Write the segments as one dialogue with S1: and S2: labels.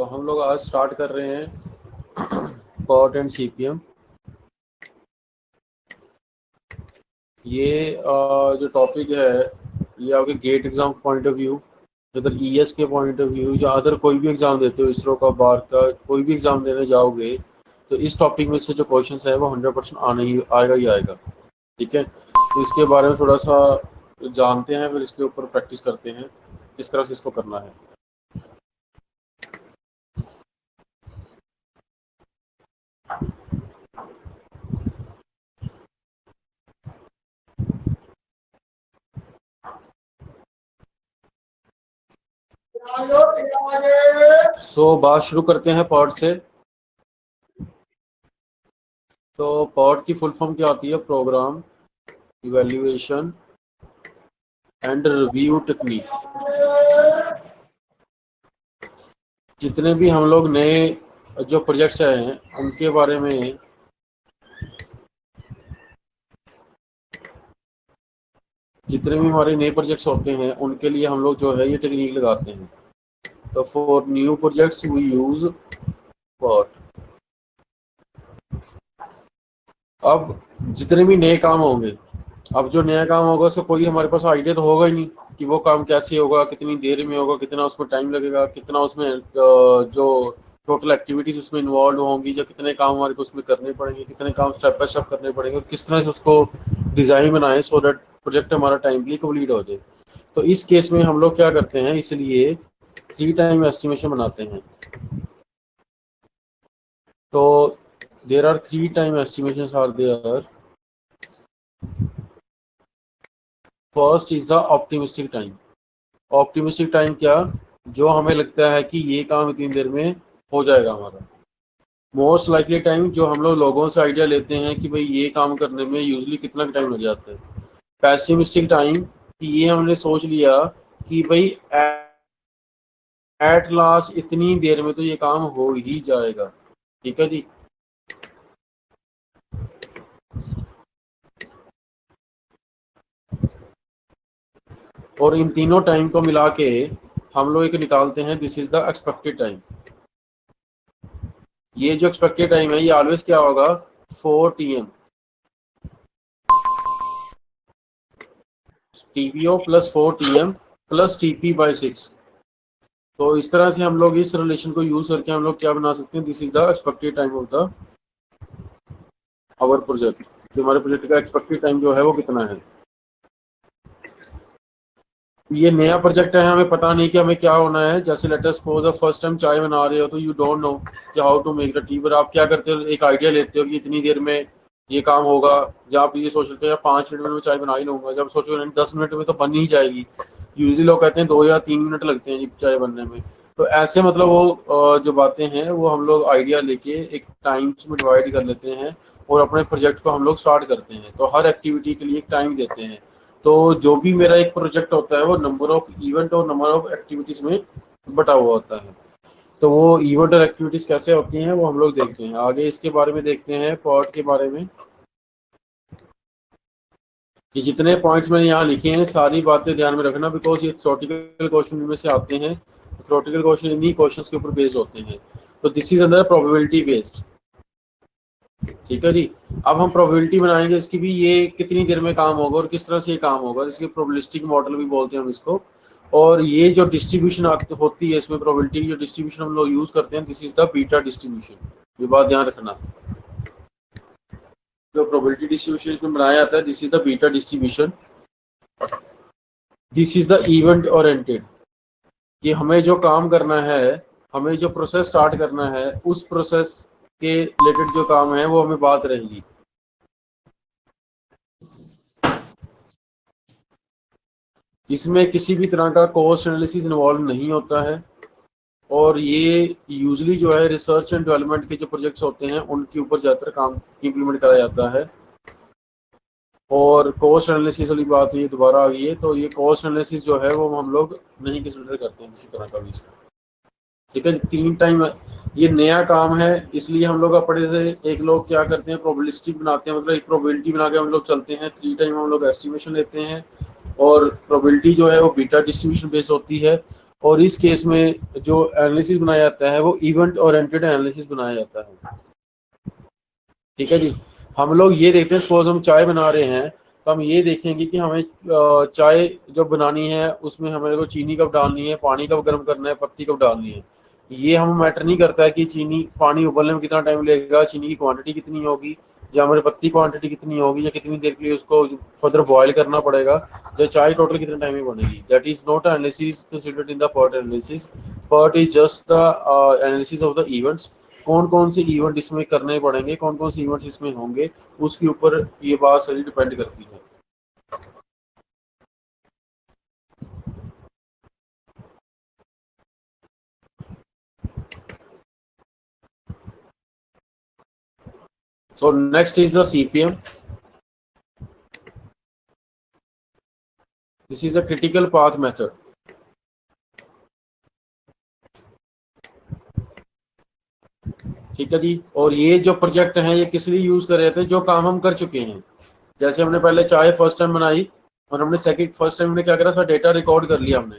S1: तो हम लोग आज स्टार्ट कर रहे हैं पॉट एंड सीपीएम। ये जो टॉपिक है ये आपके GATE exam point of view, अगर ईएस के पॉइंट ऑफ व्यू या अदर कोई भी एग्जाम देते हो, इसरो का, बार का, कोई भी एग्जाम देने जाओगे तो इस टॉपिक में से जो क्वेश्चन है वो 100% आएगा ही आएगा। ठीक है, तो इसके बारे में थोड़ा सा जानते हैं, फिर इसके ऊपर प्रैक्टिस करते हैं किस तरह से इसको करना है। बात शुरू करते हैं पॉट से। तो पॉट की फुल फॉर्म क्या होती है? Programme evaluation and review technique. जितने भी हम लोग नए जो प्रोजेक्ट्स हैं उनके बारे में जितने भी हमारे नए प्रोजेक्ट्स होते हैं उनके लिए हम लोग जो है ये टेक्निक लगाते हैं। तो for new projects we use PERT. अब जितने भी नए काम होंगे, अब जो नया काम होगा उसका कोई हमारे पास आइडिया तो होगा ही नहीं कि वो काम कैसे होगा, कितनी देर में होगा, कितना उसमें टाइम लगेगा, कितना उसमें जो टोटल एक्टिविटीज उसमें इन्वॉल्व होंगी, या कितने काम हमारे को उसमें करने पड़ेंगे, कितने काम स्टेप बाय स्टेप करने पड़ेंगे, और किस तरह से उसको डिजाइन बनाए सो दैट प्रोजेक्ट हमारा टाइमली कंप्लीट हो जाए। तो इस केस में हम लोग क्या करते हैं, इसलिए 3 टाइम एस्टिमेशन बनाते हैं। तो there are 3 time estimations are there. First is the optimistic time. Optimistic time क्या? जो हमें लगता है कि ये काम इतनी देर में हो जाएगा हमारा। मोस्ट लाइकली टाइम, जो हम लोग लोगों से आइडिया लेते हैं कि भाई ये काम करने में यूजली कितना टाइम लग जाता है। पैसिमिस्टिक टाइम, कि ये हमने सोच लिया कि भाई एट लास्ट इतनी देर में तो ये काम हो ही जाएगा। ठीक है जी। और इन तीनों टाइम को मिला के हम लोग एक निकालते हैं, this is the expected time. ये जो एक्सपेक्टेड टाइम है ये ऑलवेज क्या होगा? 4 TM TPO plus 4 TM plus TP/6। तो इस तरह से हम लोग इस रिलेशन को यूज करके हम लोग क्या बना सकते हैं, this is the expected time of the our project. जो हमारे प्रोजेक्ट का एक्सपेक्टेड टाइम जो है वो कितना है। ये नया प्रोजेक्ट है, हमें पता नहीं कि हमें क्या होना है। जैसे लेट अस सपोज आप फर्स्ट टाइम चाय बना रहे हो तो यू डोंट नो कि how to make the tea, पर आप क्या करते हो, एक आइडिया लेते हो कि इतनी देर में ये काम होगा। जब आप ये सोच लेते हो 5 मिनट में चाय बना ही लूंगा, जब सोचो 10 मिनट में तो बन ही जाएगी। यूजली लोग कहते हैं 2 या 3 मिनट लगते हैं चाय बनने में। तो ऐसे मतलब वो जो बातें हैं वो हम लोग आइडिया लेके एक टाइम्स में डिवाइड कर लेते हैं और अपने प्रोजेक्ट को हम लोग स्टार्ट करते हैं। तो हर एक्टिविटी के लिए एक टाइम देते हैं। तो जो भी मेरा एक प्रोजेक्ट होता है वो नंबर ऑफ इवेंट और नंबर ऑफ एक्टिविटीज में बटा हुआ होता है। तो वो इवेंट और एक्टिविटीज कैसे होती हैं वो हम लोग देखते हैं आगे। इसके बारे में देखते हैं पॉट के बारे में। ये जितने पॉइंट्स मैंने यहाँ लिखे हैं सारी बातें ध्यान में रखना, बिकॉज ये थ्योरेटिकल क्वेश्चन में से आते हैं। थ्योरेटिकल क्वेश्चन इन्हीं क्वेश्चंस के ऊपर बेस्ड होते हैं। तो दिस इज अंदर प्रोबेबिलिटी बेस्ड। ठीक है जी। अब हम प्रोबेबिलिटी बनाएंगे इसकी भी, ये कितनी देर में काम होगा और किस तरह से ये काम होगा, इसके प्रोबेबिलिस्टिक मॉडल भी बोलते हैं हम इसको। और ये जो डिस्ट्रीब्यूशन होती है इसमें, प्रोबेबिलिटी की जो डिस्ट्रीब्यूशन हम लोग यूज करते हैं, this is the beta distribution. ये बात ध्यान रखना। जो प्रोबेबिलिटी डिस्ट्रीब्यूशन इसमें बनाया जाता है, this is the beta distribution. This is the event oriented, कि हमें जो काम करना है, हमें जो प्रोसेस स्टार्ट करना है, उस प्रोसेस के रिलेटेड जो काम है वो हमें बात रहेगी। इसमें किसी भी तरह का कॉस्ट एनालिसिस इन्वॉल्व नहीं होता है। और ये यूजली जो है रिसर्च एंड डेवलपमेंट के जो प्रोजेक्ट्स होते हैं उनके ऊपर ज़्यादातर काम इम्प्लीमेंट करा जाता है। और कॉस्ट एनालिसिस वाली बात ये दोबारा आ गई है, तो ये कॉस्ट एनालिसिस जो है वो हम लोग नहीं कंसिडर करते हैं किसी तरह का भी। ठीक है, 3 टाइम ये नया काम है, इसलिए हम लोग अपने से एक लोग क्या करते हैं, प्रोबेबिलिस्टिक बनाते हैं, मतलब एक प्रोबेबिलिटी बना के हम लोग चलते हैं। 3 टाइम हम लोग एस्टिमेशन लेते हैं और प्रोबेबिलिटी जो है वो बीटा डिस्ट्रीब्यूशन बेस्ड होती है। और इस केस में जो एनालिसिस बनाया जाता है वो इवेंट ओरिएंटेड एनालिसिस बनाया जाता है। ठीक है जी। हम लोग ये देखते हैं, सपोज हम चाय बना रहे हैं तो हम ये देखेंगे कि हमें चाय जो बनानी है उसमें हमें को चीनी कब डालनी है, पानी कब गर्म करना है, पत्ती कब डालनी है। ये हमें मैटर नहीं करता है कि चीनी पानी उबलने में कितना टाइम लगेगा, चीनी की क्वांटिटी कितनी होगी, या हमारी पत्ती क्वांटिटी कितनी होगी, या कितनी देर के लिए उसको फर्दर बॉयल करना पड़ेगा, या चाय टोटल कितने टाइम में बनेगी। That is not analysis considered in the PERT analysis. PERT is just the analysis of the events. कौन कौन से इवेंट इसमें करने पड़ेंगे, कौन कौन से इवेंट्स इसमें होंगे, उसके ऊपर ये बात सारी डिपेंड करती है। So next is the CPM. This is a critical path method. ठीक है जी। और ये जो प्रोजेक्ट हैं ये किस लिए यूज कर रहे थे, जो काम हम कर चुके हैं। जैसे हमने पहले चाय फर्स्ट टाइम बनाई और हमने सेकंड फर्स्ट टाइम में क्या करा, सर डेटा रिकॉर्ड कर लिया हमने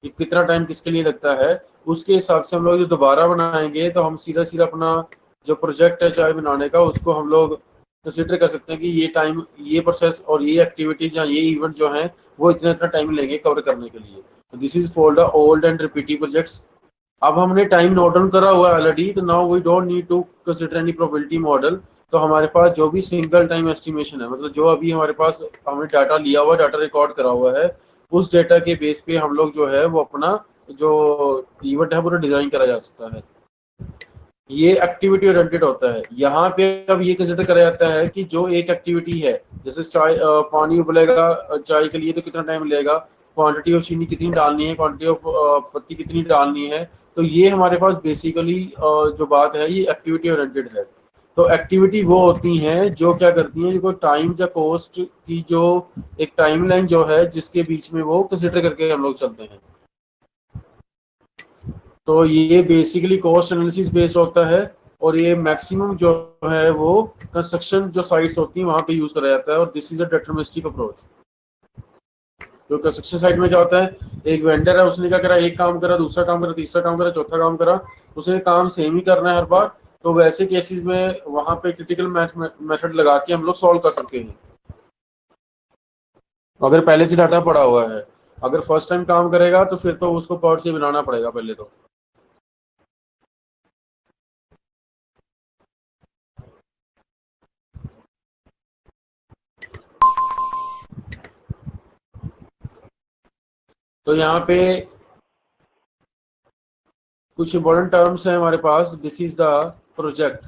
S1: कि कितना टाइम किसके लिए लगता है। उसके हिसाब से हम लोग जो दोबारा बनाएंगे तो हम सीधा सीधा अपना जो प्रोजेक्ट है चाय बनाने का उसको हम लोग कंसिडर कर सकते हैं कि ये टाइम, ये प्रोसेस और ये एक्टिविटीज या ये इवेंट जो है वो इतना इतना टाइम लेंगे कवर करने के लिए। This is for the old and repetitive projects. अब हमने टाइम नोट डाउन करा हुआ है ऑलरेडी, तो now we don't need to consider any probability model. तो हमारे पास जो भी सिंगल टाइम एस्टिमेशन है, मतलब जो अभी हमारे पास हमने डाटा लिया हुआ, डाटा रिकॉर्ड करा हुआ है, उस डेटा के बेस पे हम लोग जो है वो अपना जो इवेंट है पूरा डिजाइन करा जा सकता है। ये एक्टिविटी ओरिएंटेड होता है। यहाँ पे अब ये कंसिडर करा जाता है कि जो एक एक्टिविटी है, जैसे चाय पानी उबलेगा चाय के लिए तो कितना टाइम लगेगा, क्वांटिटी ऑफ चीनी कितनी डालनी है, क्वांटिटी ऑफ पत्ती कितनी डालनी है। तो ये हमारे पास बेसिकली जो बात है ये एक्टिविटी ओरिएंटेड है। तो एक्टिविटी वो होती हैं जो क्या करती हैं, जो टाइम या कॉस्ट की जो एक टाइमलाइन जो है जिसके बीच में वो कंसिडर करके हम लोग चलते हैं। तो ये बेसिकली कॉस्ट एनालिसिस बेस्ड होता है और ये मैक्सिमम जो है वो कंस्ट्रक्शन जो साइट्स होती हैं वहां पे यूज करा जाता है। और this is a deterministic approach. जो कंस्ट्रक्शन साइट में क्या होता है, एक वेंडर है, उसने क्या करा, एक काम करा, दूसरा काम करा, तीसरा काम करा, चौथा काम करा, उसने काम सेम ही करना है हर बार। तो वैसे केसेस में वहां पे क्रिटिकल मेथड लगा के हम लोग सॉल्व कर सकते हैं अगर पहले से डाटा पड़ा हुआ है। अगर फर्स्ट टाइम काम करेगा तो फिर तो उसको पार्ट से बनाना पड़ेगा पहले तो। तो यहाँ पे कुछ इंपॉर्टेंट टर्म्स हैं हमारे पास। This is the project.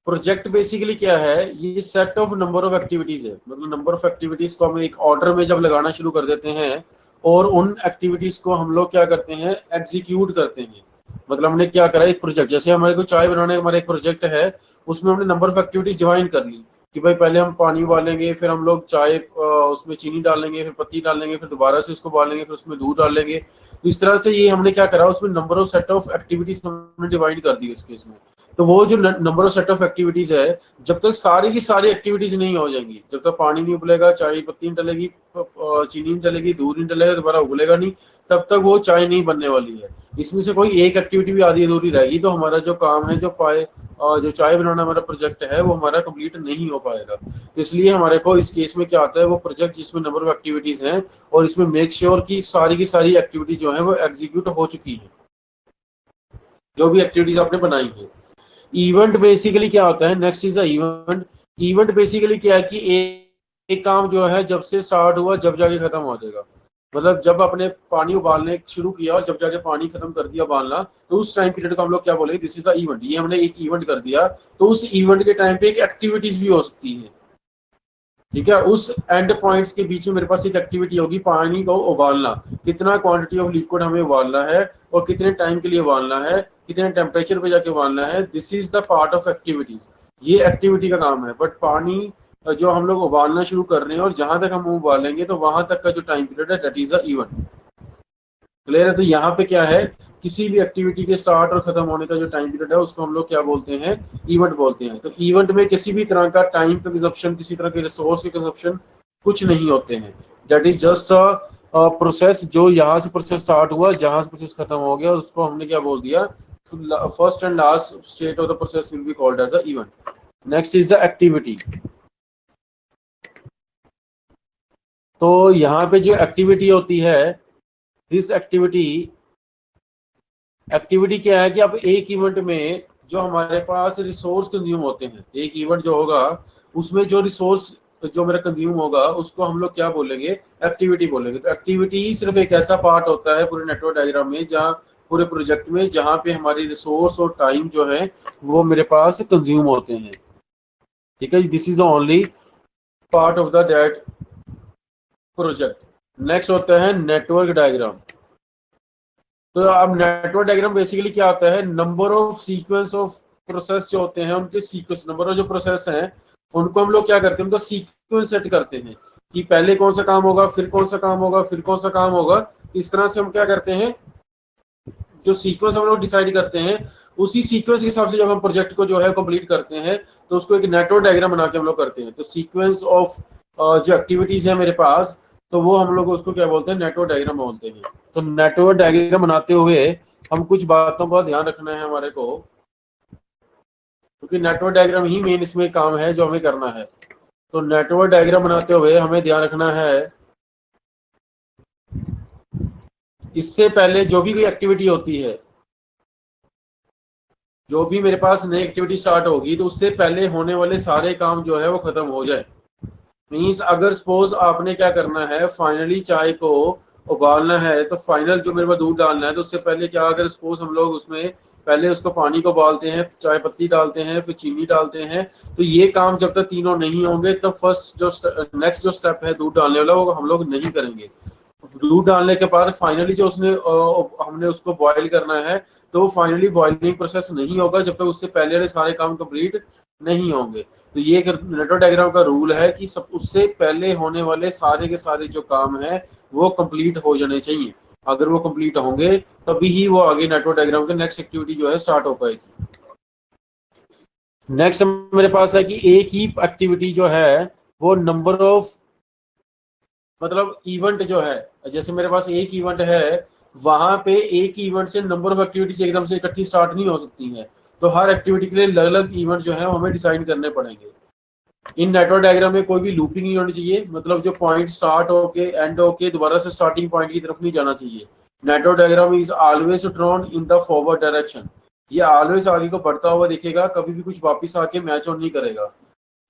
S1: Project basically क्या है, ये set of number of activities है। मतलब नंबर ऑफ एक्टिविटीज को हम एक ऑर्डर में जब लगाना शुरू कर देते हैं और उन एक्टिविटीज को हम लोग क्या करते हैं, एग्जीक्यूट करते हैं। मतलब हमने क्या करा, एक प्रोजेक्ट, जैसे हमारे को चाय बनाने का हमारा एक प्रोजेक्ट है, उसमें हमने नंबर ऑफ एक्टिविटीज डिवाइन कर ली कि भाई पहले हम पानी उबालेंगे, फिर हम लोग चाय उसमें चीनी डालेंगे, फिर पत्ती डालेंगे, फिर दोबारा से उसको उबालेंगे, फिर उसमें दूध डालेंगे। तो इस तरह से ये हमने क्या करा, उसमें number of set of activities हमने डिवाइड कर दी इस केस में। तो वो जो number of set of activities है, जब तक सारी की सारी एक्टिविटीज नहीं हो जाएंगी, जब तक पानी नहीं उबलेगा, चाय पत्ती नहीं डलेगी, चीनी नहीं डलेगी, दूध नहीं डलेगा, दोबारा उबलेगा नहीं, तब तक वो चाय नहीं बनने वाली है। इसमें से कोई एक एक्टिविटी भी आधी अधूरी रहेगी तो हमारा जो काम है, जो चाय बनाना हमारा प्रोजेक्ट है वो हमारा कंप्लीट नहीं हो पाएगा। तो इसलिए हमारे को इस केस में क्या आता है, वो प्रोजेक्ट जिसमें नंबर ऑफ एक्टिविटीज हैं और इसमें मेक श्योर की सारी एक्टिविटी जो है वो एग्जीक्यूट हो चुकी है, जो भी एक्टिविटीज आपने बनाई है। इवेंट बेसिकली क्या होता है, next is a event. Event basically क्या है कि एक काम जो है जब से स्टार्ट हुआ जब जाके खत्म हो जाएगा। मतलब जब आपने पानी उबालने शुरू किया और जब जाके पानी खत्म कर दिया उबालना, तो उस टाइम पीरियड को हम लोग क्या बोलेंगे, दिस इज द इवेंट। ये हमने एक इवेंट कर दिया। तो उस इवेंट के टाइम पे एक एक्टिविटीज भी हो सकती है। ठीक है, उस एंड पॉइंट्स के बीच में मेरे पास एक एक्टिविटी होगी, पानी को उबालना, कितना क्वांटिटी ऑफ लिक्विड हमें उबालना है और कितने टाइम के लिए उबालना है, कितने टेम्परेचर पे जाके उबालना है। This is the part of activities. ये एक्टिविटी का काम है। बट पानी जो हम लोग उबालना शुरू कर रहे हैं और जहां तक हम उबालेंगे तो वहां तक का जो टाइम पीरियड है, that is the event. Clear है। तो यहाँ पे क्या है, किसी भी एक्टिविटी के स्टार्ट और खत्म होने का जो टाइम पीरियड है उसको हम लोग क्या बोलते हैं, इवेंट बोलते हैं। तो इवेंट में किसी भी तरह का टाइम का कंजप्शन, किसी तरह के रिसोर्स के कंजप्शन कुछ नहीं होते हैं। दैट इज जस्ट प्रोसेस जो यहाँ से प्रोसेस स्टार्ट हुआ, जहाँ से प्रोसेस खत्म हो गया, उसको हमने क्या बोल दिया, first and last state of the process will be called as a event. Next is the activity. तो यहाँ पे जो एक्टिविटी होती है, दिस एक्टिविटी क्या है कि अब एक इवेंट में जो हमारे पास रिसोर्स कंज्यूम होते हैं, एक इवेंट जो होगा उसमें जो रिसोर्स जो मेरा कंज्यूम होगा उसको हम लोग क्या बोलेंगे, एक्टिविटी बोलेंगे। तो एक्टिविटी ही सिर्फ एक ऐसा पार्ट होता है पूरे नेटवर्क डायग्राम में, जहाँ पूरे प्रोजेक्ट में जहाँ पे हमारी रिसोर्स और टाइम जो है वो मेरे पास कंज्यूम होते हैं। ठीक है, this is the only part of the that project. Next होता है नेटवर्क डायग्राम। तो अब नेटवर्क डायग्राम बेसिकली क्या होता है, number of sequence of process जो होते हैं उनके सीक्वेंस, नंबर ऑफ जो प्रोसेस हैं उनको हम लोग क्या करते हैं, उनका सीक्वेंस सेट करते हैं कि पहले कौन सा काम होगा, फिर कौन सा काम होगा, फिर कौन सा काम होगा। इस तरह से हम क्या करते हैं, जो सीक्वेंस हम लोग डिसाइड करते हैं उसी सीक्वेंस के हिसाब से जब हम प्रोजेक्ट को जो है कंप्लीट करते हैं तो उसको एक नेटवर्क डायग्राम बना के हम लोग करते हैं। तो सीक्वेंस ऑफ जो एक्टिविटीज है मेरे पास, तो वो हम लोग उसको क्या बोलते हैं, नेटवर्क डायग्राम बोलते हैं। तो नेटवर्क डायग्राम बनाते हुए हम कुछ बातों का ध्यान रखना है हमारे को, क्योंकि नेटवर्क डायग्राम ही मेन इसमें काम है जो हमें करना है। तो नेटवर्क डायग्राम बनाते हुए हमें ध्यान रखना है, इससे पहले जो भी कोई एक्टिविटी होती है, जो भी मेरे पास नई एक्टिविटी स्टार्ट होगी, तो उससे पहले होने वाले सारे काम जो है वो खत्म हो जाए। मीन्स अगर सपोज आपने क्या करना है, फाइनली चाय को उबालना है, तो फाइनल जो मेरे पास दूध डालना है, तो उससे पहले क्या, अगर सपोज हम लोग उसमें पहले उसको पानी को उबालते हैं, चाय पत्ती डालते हैं, फिर चीनी डालते हैं, तो ये काम जब तक तीनों नहीं होंगे तब फर्स्ट जो नेक्स्ट जो स्टेप है दूध डालने वाला वो हम लोग नहीं करेंगे। दूध डालने के बाद फाइनली जो उसने हमने उसको बॉईल करना है, तो फाइनली बॉइलिंग प्रोसेस नहीं होगा जब तक उससे पहले वाले सारे काम कंप्लीट नहीं होंगे। तो ये नेटवर्क डायग्राम का रूल है कि सब उससे पहले होने वाले सारे के सारे जो काम है वो कंप्लीट हो जाने चाहिए। अगर वो कंप्लीट होंगे तभी ही वो आगे नेटवर्क डायग्राम के नेक्स्ट एक्टिविटी जो है स्टार्ट हो पाएगी। नेक्स्ट मेरे पास है कि एक ही एक्टिविटी जो है वो नंबर ऑफ, मतलब इवेंट जो है, जैसे मेरे पास एक इवेंट है, वहां पे एक इवेंट से नंबर ऑफ एक्टिविटीज एकदम से इकट्ठी स्टार्ट नहीं हो सकती है। तो हर एक्टिविटी के लिए अलग अलग इवेंट जो है वो हमें डिसाइड करने पड़ेंगे। इन नेटवर्क डायग्राम में कोई भी लूपिंग नहीं होनी चाहिए, मतलब जो पॉइंट स्टार्ट होके एंड होके दोबारा से स्टार्टिंग पॉइंट की तरफ नहीं जाना चाहिए। Network diagram is always drawn in the forward direction. ये ऑलवेज आगे को बढ़ता हुआ दिखेगा, कभी भी कुछ वापिस आके मैच ऑन नहीं करेगा,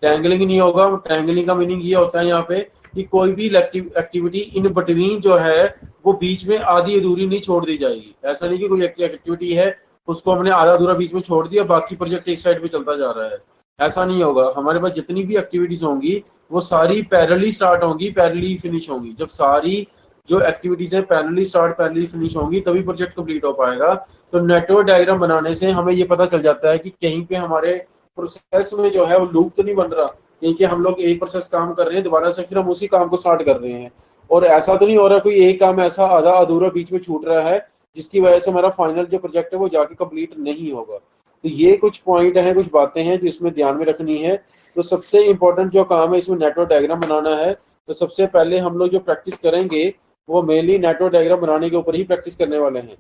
S1: टैंगलिंग नहीं होगा। टैंगलिंग का मीनिंग ये होता है यहाँ पे कि कोई भी एक्टिविटी इन बिटवीन जो है वो बीच में आधी अधूरी नहीं छोड़ दी जाएगी। ऐसा नहीं कि कोई एक्टिविटी है उसको हमने आधा अधूरा बीच में छोड़ दिया, बाकी प्रोजेक्ट एक साइड पे चलता जा रहा है, ऐसा नहीं होगा। हमारे पास जितनी भी एक्टिविटीज होंगी वो सारी पैरेलली स्टार्ट होंगी, पैरेलली फिनिश होंगी। जब सारी जो एक्टिविटीज है पैरेलली स्टार्ट पैरेलली फिनिश होंगी तभी प्रोजेक्ट कंप्लीट हो पाएगा। तो नेटवर्क डायग्राम बनाने से हमें ये पता चल जाता है कि कहीं पे हमारे प्रोसेस में जो है वो लूप तो नहीं बन रहा, क्योंकि हम लोग एक प्रोसेस काम कर रहे हैं दोबारा से फिर हम उसी काम को स्टार्ट कर रहे हैं, और ऐसा तो नहीं हो रहा कोई एक काम ऐसा आधा अधूरा बीच में छूट रहा है जिसकी वजह से हमारा फाइनल जो प्रोजेक्ट है वो जाके कंप्लीट नहीं होगा। तो ये कुछ पॉइंट हैं, कुछ बातें हैं जो इसमें ध्यान में रखनी है। तो सबसे इंपॉर्टेंट जो काम है इसमें नेटवर्क डायग्राम बनाना है। तो सबसे पहले हम लोग जो प्रैक्टिस करेंगे वो मेनली नेटवर्क डायग्राम बनाने के ऊपर ही प्रैक्टिस करने वाले हैं।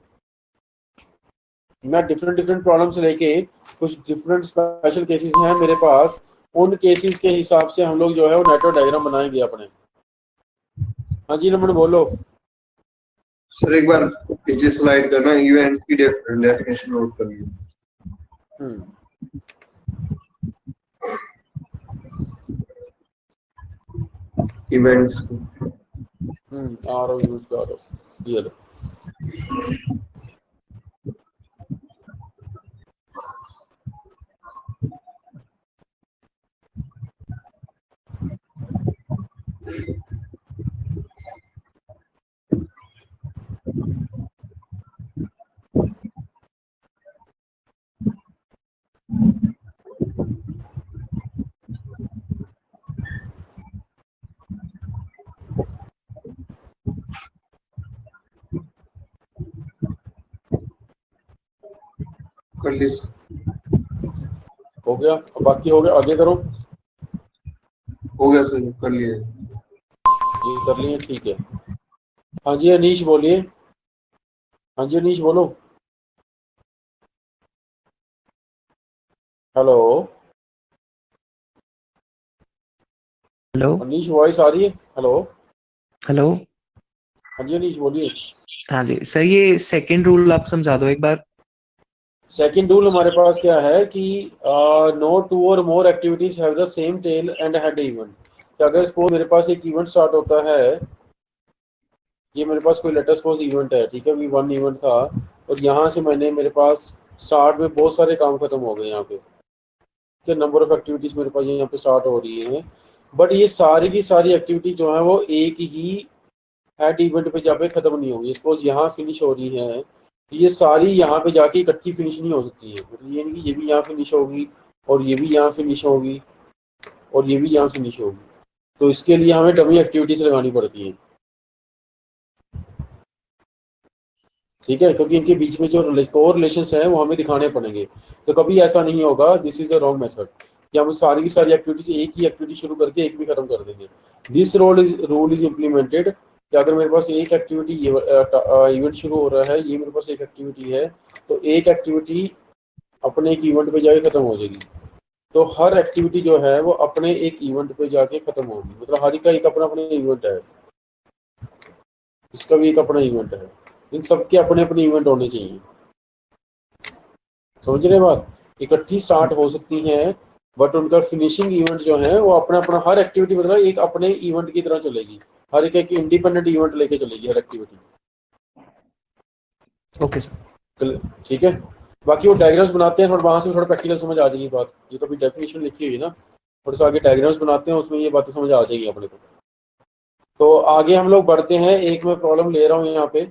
S1: मैं डिफरेंट डिफरेंट प्रॉब्लम्स लेके, कुछ डिफरेंट स्पेशल केसेस हैं मेरे पास, उन केसेस के हिसाब से हम लोग जो है वो नेटवर्क डायग्राम बनाएंगे अपने। हाँ जी नमन बोलो।
S2: सर एक बार पीछे स्लाइड करना, इवेंट की डेफिनेशन नोट कर लीजिए। इवेंट्स
S1: आ रहा यूज कर रहा ये लो।
S2: कर ली
S1: हो गया, अब बाकी हो गया, आगे करो।
S2: हो गया सर, कर लिए।
S1: ये कर लिए, ठीक है। हाँ जी अनीश बोलिए। हाँ जी अनीश बोलो। हेलो।
S3: हेलो।
S1: अनीश वॉइस आ रही है? हेलो।
S3: हेलो।
S1: हाँ जी अनीश बोलिए।
S3: हाँ जी सर, ये सेकंड रूल आप समझा दो एक बार।
S1: सेकंड रूल हमारे पास क्या है कि no two or more activities have the same tail and head event. कि अगर सपोज मेरे पास एक इवेंट स्टार्ट होता है, ये मेरे पास कोई लेटेस्ट सपोज इवेंट है, ठीक है, वी वन इवेंट था, और यहाँ से मैंने मेरे पास स्टार्ट में बहुत सारे काम खत्म हो गए यहाँ पे, कि नंबर ऑफ एक्टिविटीज मेरे पास यहाँ पे स्टार्ट हो रही हैं। बट ये सारी की सारी एक्टिविटी जो है वो एक ही हेड इवेंट पे जाके खत्म नहीं होगी। सपोज यहाँ फिनिश हो रही है, तो ये सारी यहाँ पे जाके इकट्ठी फिनिश नहीं हो सकती है। मतलब ये नहीं कि ये भी यहाँ फिनिश होगी और ये भी यहाँ फिनिश होगी और ये भी यहाँ फिनिश होगी। तो इसके लिए हमें डमी एक्टिविटीज लगानी पड़ती है, ठीक है, क्योंकि इनके बीच में जो कोर रिलेशन है वो हमें दिखाने पड़ेंगे। तो कभी ऐसा नहीं होगा, this is the wrong method, कि हम सारी की सारी एक्टिविटीज एक ही एक्टिविटी शुरू करके एक भी खत्म कर देंगे। दिस रूल इज इम्प्लीमेंटेड कि अगर मेरे पास एक एक्टिविटी इवेंट शुरू हो रहा है, ये मेरे पास एक एक्टिविटी है, तो एक एक्टिविटी अपने एक इवेंट पे जाके खत्म हो जाएगी। तो हर एक्टिविटी जो है वो अपने एक इवेंट पे जाके खत्म होगी, मतलब हर एक का एक अपना अपना इवेंट है, इसका भी एक अपना इवेंट है। इन सबके अपने अपने इवेंट होने चाहिए। समझ रहे हैं बात? इकट्ठी स्टार्ट हो सकती हैं, बट उनका फिनिशिंग इवेंट जो है वो अपना अपना, हर एक्टिविटी मतलब एक अपने इवेंट की तरह चलेगी। हर एक एक इंडिपेंडेंट इवेंट लेके चलेगी हर एक्टिविटी।
S3: Okay sir.
S1: ठीक है। बाकी वो डायग्राम्स बनाते हैं, थोड़ा वहां से थोड़ा प्रैक्टिकल समझ आ जाएगी बात। ये तो अभी डेफिनेशन लिखी हुई है ना, थोड़ा सा आगे डायग्राम्स बनाते हैं, उसमें ये बातें समझ आ जाएगी अपने को। तो आगे हम लोग बढ़ते हैं। एक मैं प्रॉब्लम ले रहा हूँ यहाँ पे।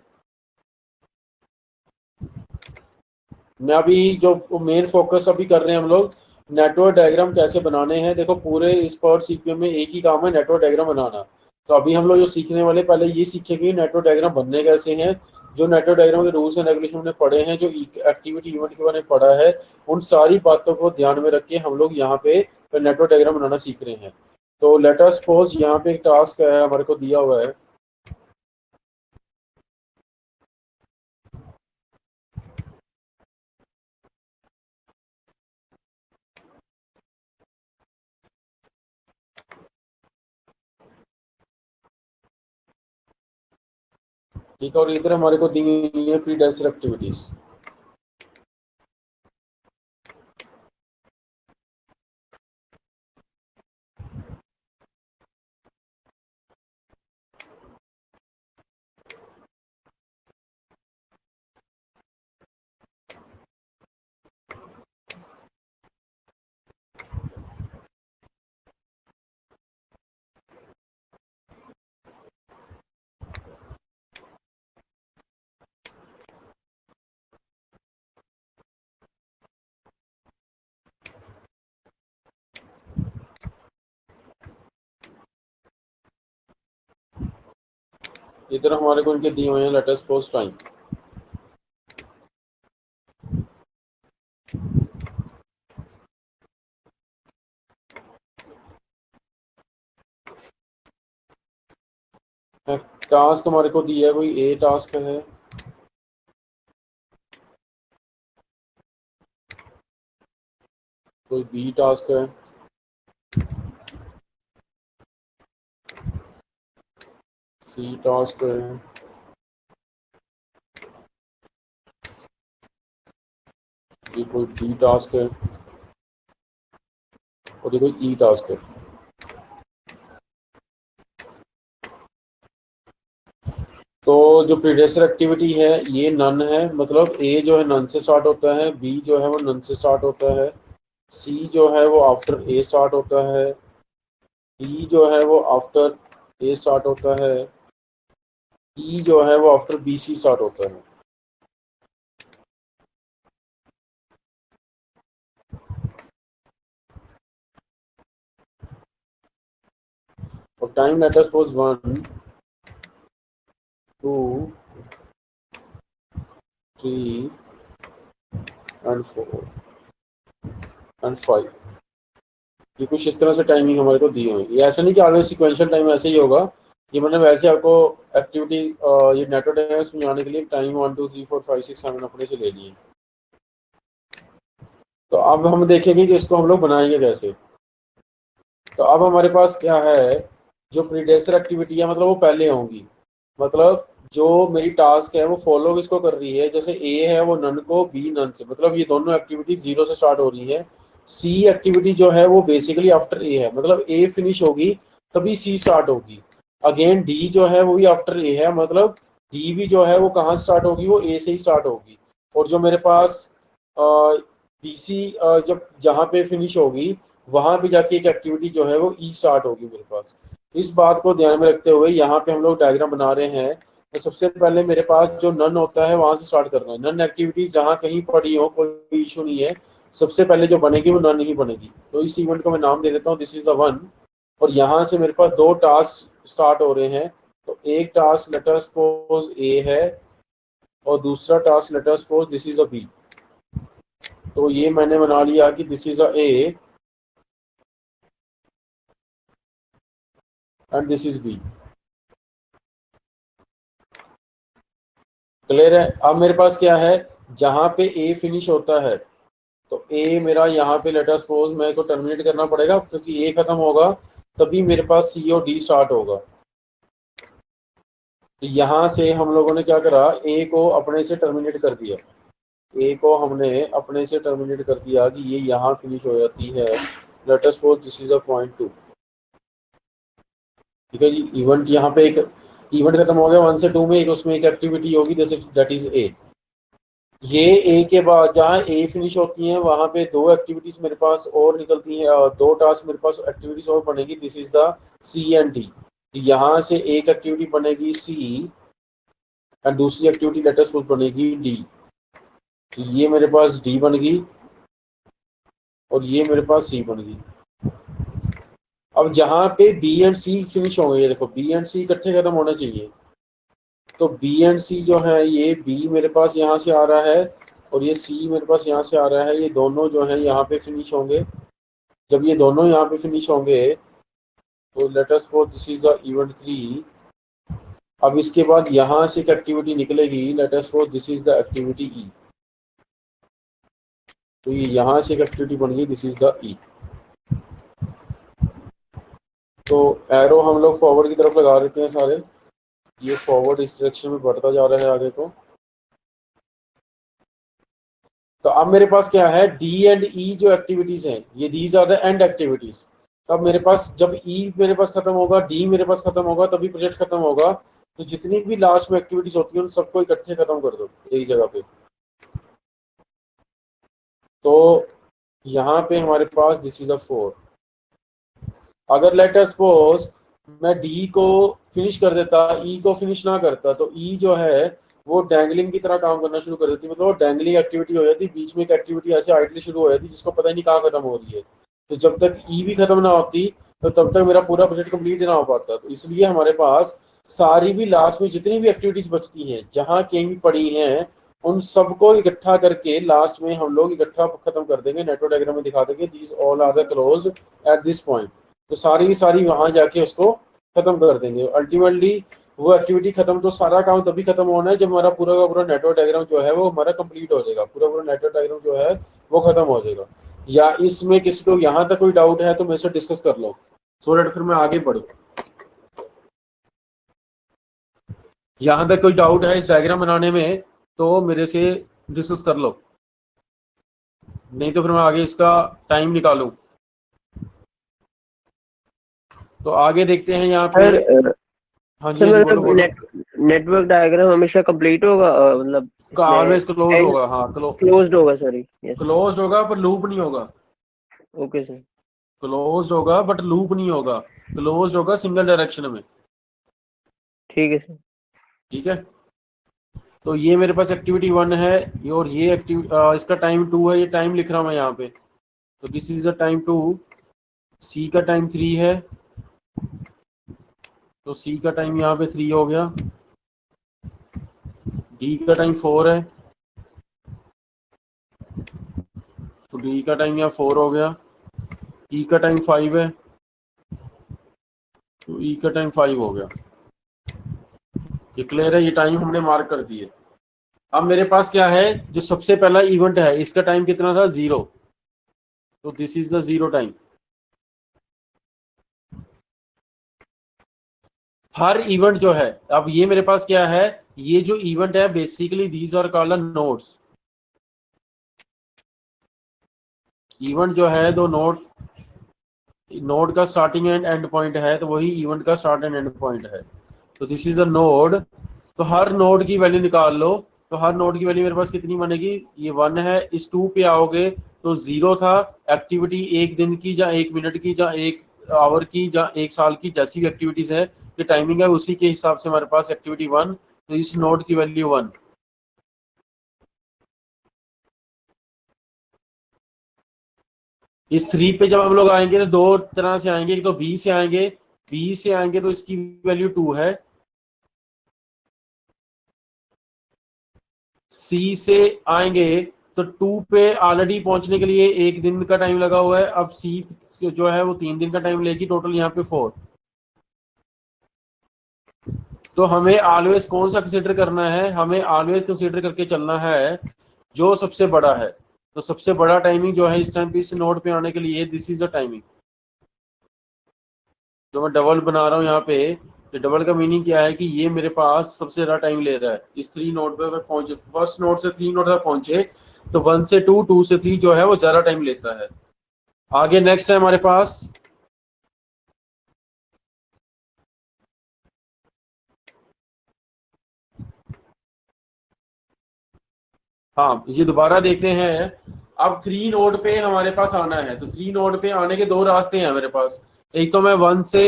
S1: मैं अभी जो मेन फोकस अभी कर रहे हैं हम लोग, नेटवर्क डायग्राम कैसे बनाने हैं। देखो पूरे इस पर सीक्वेंस में एक ही काम है, नेटवर्क डायग्राम बनाना। तो अभी हम लोग जो सीखने वाले, पहले ये सीखेंगे नेटवर्क डायग्राम बनने कैसे हैं। जो नेटवर्क डायग्राम के रूल्स एंड रेगुलेशन हमने पढ़े हैं, जो एक्टिविटी इवेंट के बारे में पढ़ा है, उन सारी बातों को ध्यान में रख के हम लोग यहाँ पे नेटवर्क डायग्राम बनाना सीख रहे हैं। तो लेट अस सपोज यहाँ पे एक टास्क है हमारे को दिया हुआ है। ठीक है, और इधर हमारे को दी हुई है प्री एक्टिविटीज। इधर हमारे को इनके दिए हुए हैं late us suppose time. Task हमारे को दिया है, कोई ए टास्क है, कोई बी टास्क है, सी टास्क है, ये कोई डी टास्क है, और ये कोई ई टास्क है। तो जो प्रीडेसर एक्टिविटी है ये नन है, मतलब ए जो है नन से स्टार्ट होता है, बी जो है वो नन से स्टार्ट होता है, सी जो है वो आफ्टर ए स्टार्ट होता है, डी जो है वो आफ्टर ए स्टार्ट होता है, ई जो है वो आफ्टर बी सी स्टार्ट होता है। और time late us suppose 1 2 3 and 4 and 5। ये कुछ इस तरह से टाइमिंग हमारे को दी हुई है। ये ऐसा नहीं कि आगे सिक्वेंशियल टाइम ऐसे ही होगा, ये मैंने वैसे आपको एक्टिविटी ये नेटवर्क डायग्राम समझाने के लिए टाइम 1 2 3 4 5 6 7 अपने से ले लिए। तो अब हम देखेंगे कि इसको हम लोग बनाएंगे कैसे। तो अब हमारे पास क्या है, जो प्रीडेसर एक्टिविटी है मतलब वो पहले होंगी, मतलब जो मेरी टास्क है वो फॉलो किसको कर रही है, जैसे ए है वो नन को, बी नन से, मतलब ये दोनों एक्टिविटी 0 से स्टार्ट हो रही है। सी एक्टिविटी जो है वो बेसिकली आफ्टर ए है, मतलब ए फिनिश होगी तभी सी स्टार्ट होगी। अगेन डी जो है वो भी आफ्टर ए है, मतलब डी भी जो है वो कहाँ स्टार्ट होगी, वो ए से ही स्टार्ट होगी। और जो मेरे पास बीसी जब जहाँ पे फिनिश होगी वहां पे जाके एक एक्टिविटी जो है वो ई स्टार्ट होगी मेरे पास। इस बात को ध्यान में रखते हुए यहाँ पे हम लोग डायग्राम बना रहे हैं। तो सबसे पहले मेरे पास जो नन होता है वहां से स्टार्ट करना है। नन एक्टिविटीज जहाँ कहीं पड़ी हो कोई इशू नहीं है, सबसे पहले जो बनेगी वो नन ही बनेगी। तो इस इवेंट को मैं नाम दे देता हूँ दिस इज द वन। और यहाँ से मेरे पास दो टास्क स्टार्ट हो रहे हैं। तो एक task let us suppose A है और दूसरा task let us suppose this is a B. तो ये मैंने बना लिया कि this is a A and this is B. Clear है। अब मेरे पास क्या है, जहां पे ए फिनिश होता है तो ए मेरा यहाँ पे लेट अस सपोज मेरे को टर्मिनेट करना पड़ेगा, क्योंकि ए खत्म होगा तभी मेरे पास सी और डी स्टार्ट होगा। तो यहाँ से हम लोगों ने क्या करा, ए को अपने से टर्मिनेट कर दिया। ए को हमने अपने से टर्मिनेट कर दिया कि ये यहाँ फिनिश हो जाती है। Late us suppose this is a point 2। ठीक है जी। इवेंट यहाँ पे एक इवेंट खत्म हो गया 1 से 2 में, एक उसमें एक एक्टिविटी होगी जैसे दैट इज ए। ये ए के बाद जहाँ ए फिनिश होती है वहां पे दो एक्टिविटीज मेरे पास और निकलती हैं, और दो टास्क मेरे पास एक्टिविटीज और बनेगी। This is the C and D. यहाँ से एक एक्टिविटी बनेगी सी एंड दूसरी एक्टिविटी लेटेस्ट बनेगी डी। तो ये मेरे पास डी बन गई और ये मेरे पास सी बन गई। अब जहाँ पे बी एंड सी फिनिश होंगे, ये देखो बी एंड सी इकट्ठे खत्म होने चाहिए। तो बी एंड सी जो है, ये बी मेरे पास यहाँ से आ रहा है और ये सी मेरे पास यहाँ से आ रहा है, ये दोनों जो है यहाँ पे फिनिश होंगे। जब ये दोनों यहाँ पे फिनिश होंगे तो let us suppose this is the event 3। अब इसके बाद यहाँ से एक एक्टिविटी निकलेगी, let us suppose this is the activity E. तो ये यहाँ से एक एक्टिविटी बन गई, दिस इज द ई। तो एरो हम लोग फॉरवर्ड की तरफ लगा देते हैं सारे, ये फॉरवर्ड इस डायरेक्शन में बढ़ता जा रहा है आगे को। तो अब मेरे पास क्या है, डी एंड ई जो एक्टिविटीज हैं ये these are the end activities. तो अब मेरे पास जब ई मेरे पास खत्म होगा, डी मेरे पास खत्म होगा, तभी प्रोजेक्ट खत्म होगा। तो जितनी भी लास्ट में एक्टिविटीज होती हैं उन सबको इकट्ठे खत्म कर दो एक जगह पे। तो यहाँ पे हमारे पास दिस इज अ 4। अगर लेट अस सपोज मैं डी को फिनिश कर देता, ई को फिनिश ना करता, तो ई जो है वो डैंगलिंग की तरह काम करना शुरू कर देती, मतलब वो डैंगलिंग एक्टिविटी हो जाती, बीच में एक एक्टिविटी ऐसे आइडली शुरू हो जाती जिसको पता ही नहीं कहाँ खत्म हो रही है। तो जब तक ई भी खत्म ना होती तो तब तक मेरा पूरा प्रोजेक्ट कंप्लीट ना हो पाता। तो इसलिए हमारे पास सारी भी लास्ट में जितनी भी एक्टिविटीज बचती हैं जहाँ कहीं भी पड़ी हैं उन सबको इकट्ठा करके लास्ट में हम लोग इकट्ठा खत्म कर देंगे। नेटवर्क डायग्राम में दिखा देंगे these all are the close at this point. तो सारी की सारी वहां जाके उसको खत्म कर देंगे। अल्टीमेटली वो एक्टिविटी खत्म, तो सारा काम तभी खत्म होना है जब हमारा पूरा का पूरा नेटवर्क डायग्राम जो है वो हमारा कंप्लीट हो जाएगा, पूरा पूरा नेटवर्क डायग्राम जो है वो खत्म हो जाएगा। या इसमें किसी को यहाँ तक कोई डाउट है तो मेरे से डिस्कस कर लो, सो दैट फिर मैं आगे बढ़ूँ। यहाँ तक कोई डाउट है इस डायग्राम बनाने में तो मेरे से डिस्कस कर लो, नहीं तो फिर मैं आगे इसका टाइम निकालूं। तो आगे देखते हैं यहाँ पे। हाँ जी, बोलो बोलो।
S4: नेटवर्क डायग्राम हमेशा कंप्लीट होगा, मतलब
S1: ऑलवेज क्लोज होगा। हाँ
S4: क्लोज्ड होगा, सॉरी
S1: क्लोज होगा पर लूप नहीं होगा।
S4: Okay sir.
S1: क्लोज होगा बट लूप नहीं होगा, क्लोज होगा सिंगल डायरेक्शन में।
S4: ठीक है सर।
S1: ठीक है। तो ये मेरे पास एक्टिविटी 1 है और ये इसका टाइम 2 है, ये टाइम लिख रहा हूँ मैं यहाँ पे। तो दिस इज द टाइम 2। सी का टाइम 3 है, तो सी का टाइम यहाँ पे 3 हो गया। डी का टाइम 4 है, तो डी का टाइम यहाँ 4 हो गया। ई का टाइम 5 है, तो ई का टाइम 5 हो गया। ये क्लियर है, ये टाइम हमने मार्क कर दिए। अब मेरे पास क्या है, जो सबसे पहला इवेंट है इसका टाइम कितना था, 0, तो this is the 0 time. Her event जो है, अब ये मेरे पास क्या है, ये जो इवेंट है basically these are called nodes. Event जो है दो नोड का स्टार्टिंग एंड एंड पॉइंट है, तो वही इवेंट का स्टार्ट एंड एंड पॉइंट है। तो दिस इज अ नोड। तो हर नोड की वैल्यू निकाल लो, तो हर नोड की वैल्यू मेरे पास कितनी बनेगी, ये 1 है। इस 2 पे आओगे तो 0 था। एक्टिविटी 1 दिन की या 1 मिनट की या 1 आवर की या 1 साल की, जैसी भी एक्टिविटीज है कि टाइमिंग है उसी के हिसाब से हमारे पास एक्टिविटी 1, तो इस नोड की वैल्यू 1। इस 3 पे जब हम लोग आएंगे तो दो तरह से आएंगे, एक तो बी से आएंगे, बी से आएंगे तो इसकी वैल्यू 2 है। सी से आएंगे तो 2 पे ऑलरेडी पहुंचने के लिए 1 दिन का टाइम लगा हुआ है। अब सी जो है वो 3 दिन का टाइम लेगी, टोटल यहाँ पे 4। तो हमें ऑलवेज कौन सा कंसीडर करना है, हमें ऑलवेज कंसीडर करके चलना है जो सबसे बड़ा है। तो सबसे बड़ा टाइमिंग जो है इस टाइम पे इस नोड पे आने के लिए, दिस इज द टाइमिंग। जो मैं डबल बना रहा हूँ यहाँ पे, तो डबल का मीनिंग क्या है कि ये मेरे पास सबसे ज्यादा टाइम ले रहा है। इस 3 नोड पे अगर पहुंचे, फर्स्ट नोड से 3 नोड तक पहुंचे, तो 1 से 2, 2 से 3 जो है वो ज्यादा टाइम लेता है। आगे नेक्स्ट है हमारे पास, हाँ ये दोबारा देखते हैं। अब 3 नोड पे हमारे पास आना है, तो 3 नोड पे आने के 2 रास्ते हैं मेरे पास। एक तो मैं 1 से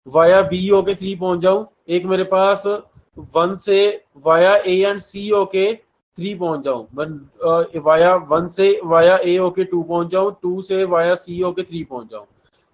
S1: वाया बी होके 3 पहुंच जाऊं, एक मेरे पास 1 से वाया ए एंड सी होके 3 पहुंच जाऊं। मैं वाया 1 से वाया ए होके 2 पहुंच जाऊं, 2 से वाया सी होके 3 पहुंच जाऊं।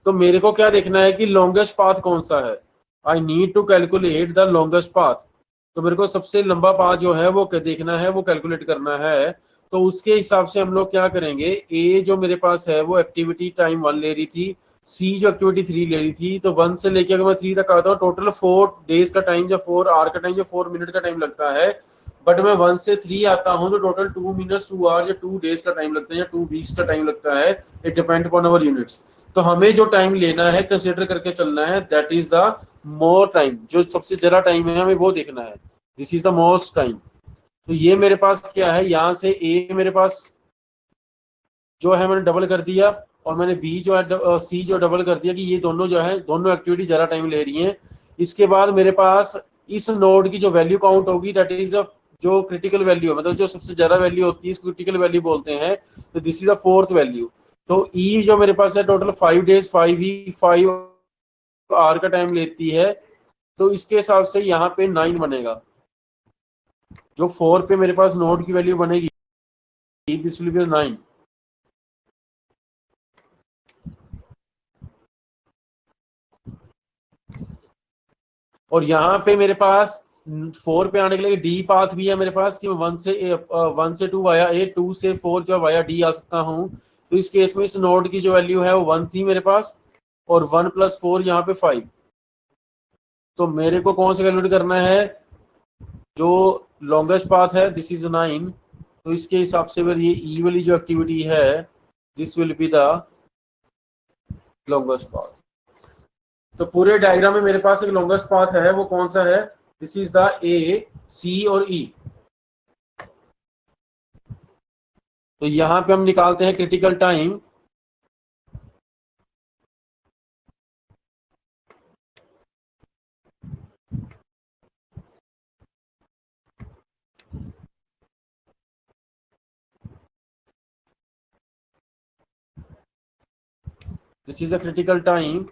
S1: तो मेरे को क्या देखना है कि लॉन्गेस्ट पाथ कौन सा है। I need to calculate the longest path. तो मेरे को सबसे लंबा पाथ जो है वो देखना है, वो कैलकुलेट करना है। तो उसके हिसाब से हम लोग क्या करेंगे, ए जो मेरे पास है वो एक्टिविटी टाइम 1 ले रही थी, सी जो एक्टिविटी 3 ले रही थी। तो 1 से लेके अगर मैं 3 तक आता हूँ, टोटल 4 डेज का टाइम या 4 आवर का टाइम या 4 मिनट का टाइम लगता है। बट मैं 1 से 3 आता हूँ तो टोटल 2 मिनट्स 2 आवर्स या 2 डेज का टाइम लगता है या 2 वीक्स का टाइम लगता है। It depend upon our units. तो हमें जो टाइम लेना है, कंसिडर करके चलना है, that is the more time. जो सबसे ज्यादा टाइम है हमें वो देखना है, this is the most time. तो ये मेरे पास क्या है, यहाँ से ए मेरे पास जो है मैंने डबल कर दिया, और मैंने बी जो है सी जो डबल कर दिया, कि ये दोनों जो है दोनों एक्टिविटी ज्यादा टाइम ले रही हैं। इसके बाद मेरे पास इस नोड की जो वैल्यू काउंट होगी, दैट इज जो क्रिटिकल वैल्यू है, मतलब जो सबसे ज्यादा वैल्यू होती है, इसको क्रिटिकल वैल्यू बोलते हैं। तो this is the 4th value. तो ई जो मेरे पास है टोटल 5 डेज 5 वीक 5 आवर का टाइम लेती है। तो इसके हिसाब से यहाँ पे 9 बनेगा। जो 4 पे मेरे पास नोड की वैल्यू बनेगी, दिस विल बी 9। और यहाँ पे मेरे पास 4 पे आने के लिए डी पाथ भी है मेरे पास, कि 1 से 2 वाया ए, 2 से 4 जो वाया डी आ सकता हूँ। तो इस केस में इस नोड की जो वैल्यू है वो 1 थी मेरे पास, और 1 + 4 यहाँ पे 5। तो मेरे को कौन सा कैलकुलेट करना है, जो लॉन्गेस्ट पाथ है, दिस इज 9। तो इसके हिसाब से फिर ये ई वाली जो एक्टिविटी है, this will be the longest path. तो पूरे डायग्राम में मेरे पास एक लॉन्गेस्ट पाथ है, वो कौन सा है, this is the A, C और ई। तो यहां पे हम निकालते हैं critical time. This is the critical time.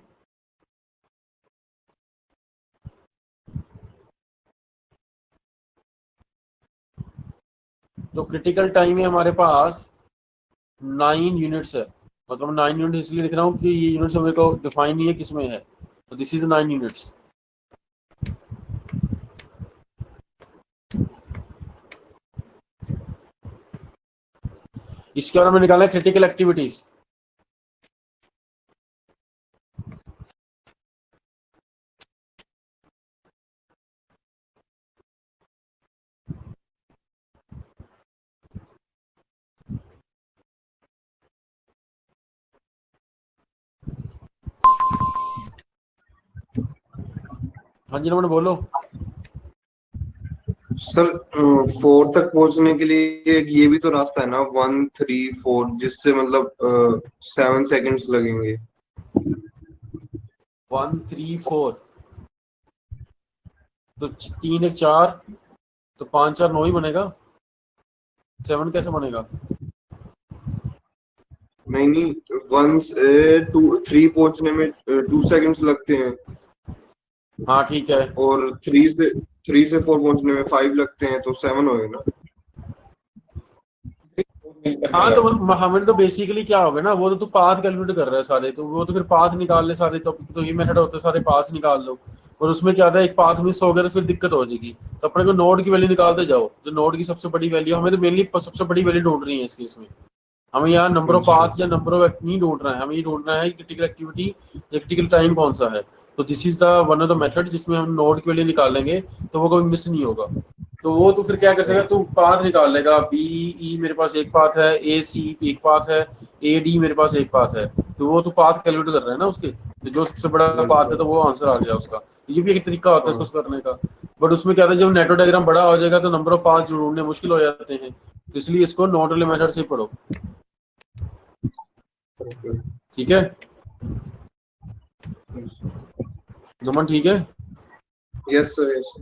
S1: तो क्रिटिकल टाइम है हमारे पास 9 यूनिट्स है। मतलब 9 यूनिट इसलिए लिख रहा हूँ कि ये यूनिट्स मेरे को डिफाइन नहीं है किसमें है। तो दिस इज 9 यूनिट्स। इसके बाद हमें निकालना है क्रिटिकल एक्टिविटीज। हाँ जी नमन बोलो।
S2: सर 4 तक पहुंचने के लिए ये भी तो रास्ता है ना, 1 3 4, जिससे मतलब 7 सेकंड्स लगेंगे।
S1: 1 3 4 तो 3 1 4, तो 5 4 9 ही बनेगा, 7 कैसे बनेगा?
S2: नहीं नहीं, 1 से 2 3 पहुंचने में 2 सेकंड्स लगते हैं,
S1: हाँ ठीक है।
S2: और 3 से 4 पहुंचने में 5 लगते हैं, तो 7 होएगा ना।
S1: हाँ तो हमें तो बेसिकली क्या होगा ना, वो तो तू पाथ कैलकुलेट कर रहा है सारे, तो वो तो फिर पाथ निकाल ले सारे, तो ये मेथड होता है सारे पाथ निकाल लो। और उसमें क्या था, एक पाथ मिस हो गया तो फिर दिक्कत हो जाएगी। तो अपने को नोड की वैल्यू निकालते जाओ, जो नोड की सबसे बड़ी वैल्यू, हमें तो मेनली सबसे बड़ी वैल्यू ढूंढ रही है इस केस में। हमें यहाँ नंबर ऑफ
S2: अच्छा।
S1: पाथ या नंबर ऑफ नहीं ढूंढ रहा है, हमें ये ढूंढना है क्रिटिकल एक्टिविटी या क्रिटिकल टाइम कौन सा है। तो this is the one of the method जिसमें हम नोड की वैल्यू निकालेंगे, तो वो कभी मिस नहीं होगा। तो वो तो फिर क्या कर सकेगा, तू पाथ निकाल लेगा, बी ई मेरे पास एक पाथ है, ए सी एक पाथ है, ए डी मेरे पास एक पाथ है। तो वो तो पाथ कैलकुलेट कर रहे हैं ना उसके, तो जो सबसे बड़ा पाथ है तो वो आंसर आ गया उसका। ये भी एक तरीका होता है इसको करने का। बट उसमें क्या था, जब नेटवर्क डायग्राम बड़ा हो जाएगा तो नंबर ऑफ पाथ ढूंढने मुश्किल हो जाते हैं, तो इसलिए इसको नोड वाले मेथड से पढ़ो। ठीक है नमन, ठीक है।
S2: Yes sir, yes.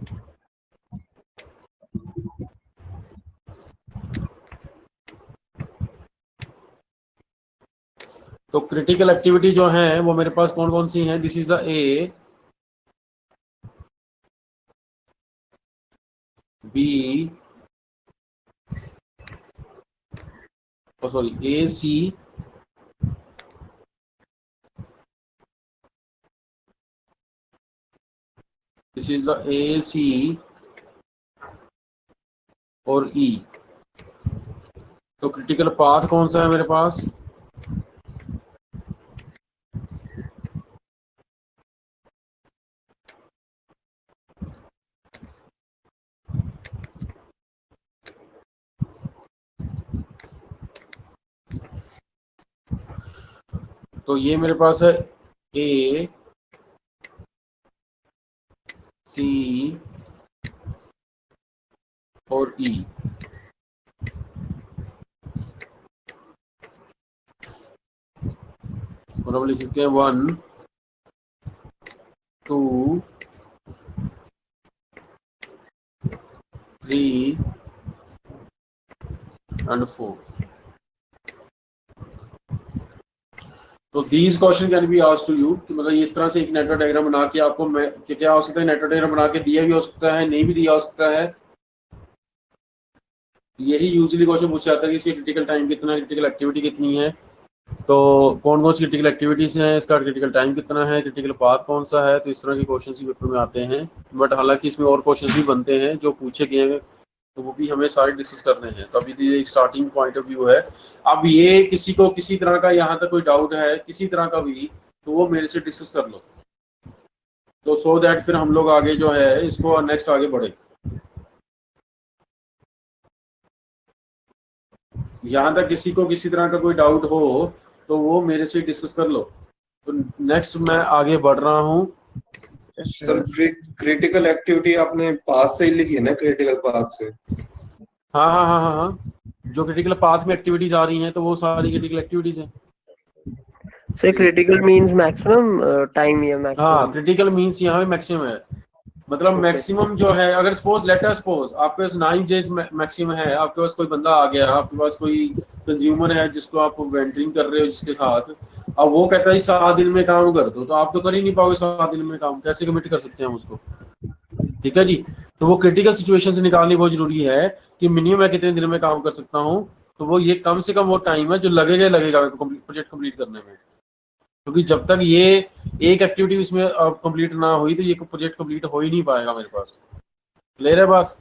S1: तो क्रिटिकल एक्टिविटी जो है वो मेरे पास कौन कौन सी हैं, this is the A B, sorry A C this is the A C और ई। तो क्रिटिकल पाथ कौन सा है मेरे पास, तो ये मेरे पास है ए सी और ई। और अब लिख सकते हैं 1 2 3 एंड 4। तो these question can be asked to you, कि मतलब इस तरह से एक नेटवर्क डायग्राम बना के आपको मैं क्या हो सकता है, नेटवर्क डायग्राम बना के दिया भी हो सकता है, नहीं भी दिया हो सकता है। यही यूजली क्वेश्चन पूछा जाता है कि इसकी क्रिटिकल टाइम कितना है, क्रिटिकल एक्टिविटी कितनी है, तो कौन कौन सी क्रिटिकल एक्टिविटीज हैं, इसका क्रिटिकल टाइम कितना है, क्रिटिकल पाथ कौन सा है। तो इस तरह के क्वेश्चन ही पेपर में आते हैं। बट हालांकि इसमें और क्वेश्चन भी बनते हैं जो पूछे गए हैं, तो वो भी हमें सारे डिस्कस करने हैं। तो अभी तो ये एक स्टार्टिंग पॉइंट ऑफ व्यू है। अब ये किसी को किसी तरह का यहाँ तक कोई डाउट है किसी तरह का भी, तो वो मेरे से डिस्कस कर लो, तो सो दैट फिर हम लोग आगे जो है इसको नेक्स्ट आगे बढ़े। यहाँ तक किसी को किसी तरह का कोई डाउट हो तो वो मेरे से डिस्कस कर लो। तो नेक्स्ट मैं आगे बढ़ रहा हूँ।
S2: सर क्रिटिकल एक्टिविटी आपने पास से ही लिखी है ना, क्रिटिकल पास से?
S1: हाँ हाँ हाँ हाँ हाँ, जो क्रिटिकल पाथ में एक्टिविटीज आ रही हैं तो वो सारी क्रिटिकल एक्टिविटीज हैं।
S4: Sir critical means maximum time या
S1: हाँ
S4: मैक्सिमम?
S1: क्रिटिकल मीन्स यहाँ पे मैक्सिमम है, मतलब
S4: ओके।
S1: मैक्सिमम जो है, अगर सपोज लेट अस सपोज आपके पास 9 डेज मैक्सिमम है, आपके पास कोई बंदा आ गया, आपके पास कोई कंज्यूमर है जिसको आप वेंडरिंग कर रहे हो जिसके साथ, अब वो कहता है 7 दिन में काम कर दो, तो आप तो कर ही नहीं पाओगे 7 दिन में काम, कैसे कमिट कर सकते हैं हम उसको। ठीक है जी। तो वो क्रिटिकल सिचुएशन से निकालनी बहुत जरूरी है कि मिनिमम मैं कितने दिन में काम कर सकता हूँ। तो वो ये कम से कम वो टाइम है जो लगेगा लगेगा प्रोजेक्ट कंप्लीट करने में, क्योंकि जब तक ये एक एक्टिविटी इसमें कंप्लीट ना हुई तो ये प्रोजेक्ट कंप्लीट हो ही नहीं पाएगा मेरे पास। क्लियर है बात,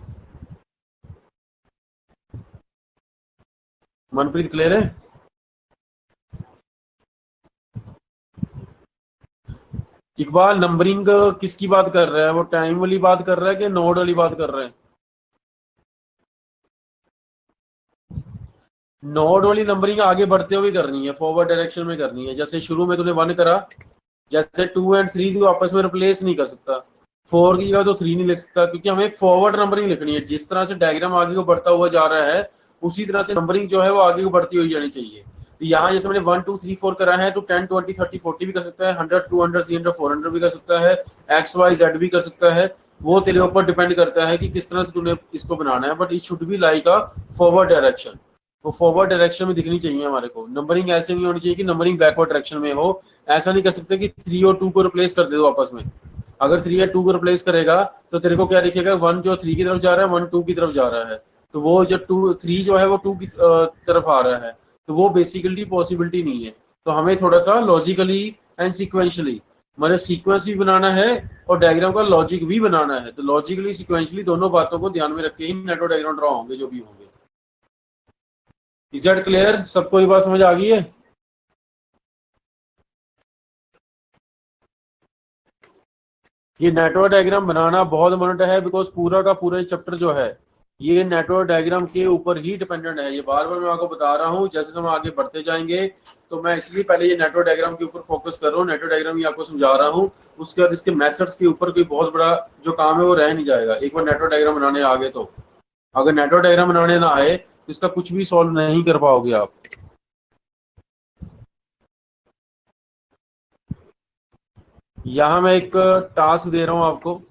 S1: मनप्रीत क्लियर है? इकबाल नंबरिंग किसकी बात कर रहा है, वो टाइम वाली बात कर रहा है कि नोड वाली बात कर रहा है? नोड वाली नंबरिंग आगे बढ़ते हुए करनी है, फॉरवर्ड डायरेक्शन में करनी है। जैसे शुरू में तूने 1 करा, जैसे 2 और 3 तू आपस में रिप्लेस नहीं कर सकता, 4 की जगह तो 3 नहीं लिख सकता, क्योंकि हमें फॉरवर्ड नंबरिंग लिखनी है। जिस तरह से डायग्राम आगे को बढ़ता हुआ जा रहा है उसी तरह से नंबरिंग जो है वो आगे को बढ़ती हुई जानी चाहिए। तो यहाँ जैसे मैंने 1 2 3 4 करा है, तो 10 20 30 40 भी कर सकता है, 100 200 300 400 भी कर सकता है, एक्स वाई जेड भी कर सकता है। वो तेरे ऊपर डिपेंड करता है कि किस तरह से तूने इसको बनाना है, but it should be like a forward direction. वो फॉरवर्ड डायरेक्शन में दिखनी चाहिए हमारे को। नंबरिंग ऐसे नहीं होनी चाहिए कि नंबरिंग बैकवर्ड डायरेक्शन में हो। ऐसा नहीं कर सकते कि 3 और 2 को रिप्लेस कर दे दो आपस में। अगर 3 या 2 को रिप्लेस करेगा तो तेरे को क्या दिखेगा, 1 जो 3 की तरफ जा रहा है, 1 2 की तरफ जा रहा है। तो वो जो 2 3 जो है वो 2 की तरफ आ रहा है, तो वो बेसिकली पॉसिबिलिटी नहीं है। तो हमें थोड़ा सा लॉजिकली एंड सिक्वेंशली, मतलब सीक्वेंस भी बनाना है और डायग्राम का लॉजिक भी बनाना है। तो लॉजिकली सिक्वेंशली दोनों बातों को ध्यान में रख के ही नेटवर्क डायग्राम ड्रॉ होंगे जो भी होंगे। Is that clear? सबको ये बात समझ आ गई है? ये नेटवर्क डायग्राम बनाना बहुत इम्पोर्टेंट है, बिकॉज पूरा का पूरा चैप्टर जो है ये नेटवर्क डायग्राम के ऊपर ही डिपेंडेंट है। ये बार बार मैं आपको बता रहा हूँ, जैसे हम आगे बढ़ते जाएंगे तो मैं इसलिए पहले ये नेटवर्क डायग्राम के ऊपर फोकस कर रहा हूँ। नेटवर्क डायग्राम ये आपको समझा रहा हूँ, उसके बाद इसके मेथड्स के ऊपर कोई बहुत बड़ा जो काम है वो रह नहीं जाएगा एक बार नेटवर्क डायग्राम बनाने आ गए तो। अगर नेटवर्क डायग्राम बनाने ना आए तो इसका कुछ भी सॉल्व नहीं कर पाओगे आप। यहाँ मैं एक टास्क दे रहा हूँ आपको,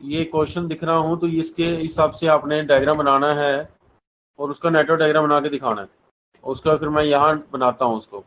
S1: ये क्वेश्चन दिख रहा हूँ, तो इसके हिसाब से आपने डायग्राम बनाना है और उसका नेटवर्क डायग्राम बना के दिखाना है। उसका फिर मैं यहाँ बनाता हूँ उसको।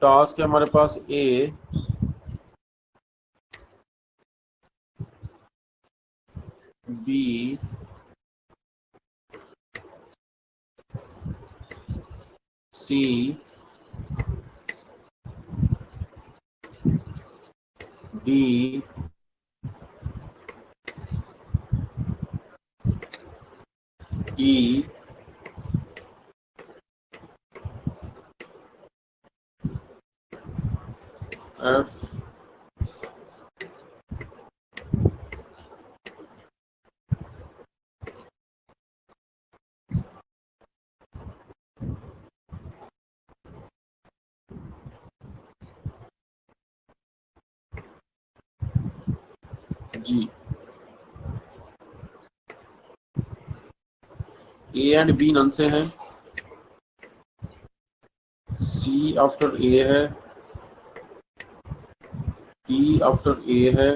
S1: टास्क है हमारे पास A, B, C, D, E, F, G. A and B none से हैं, सी आफ्टर ए है, डी आफ्टर ए है,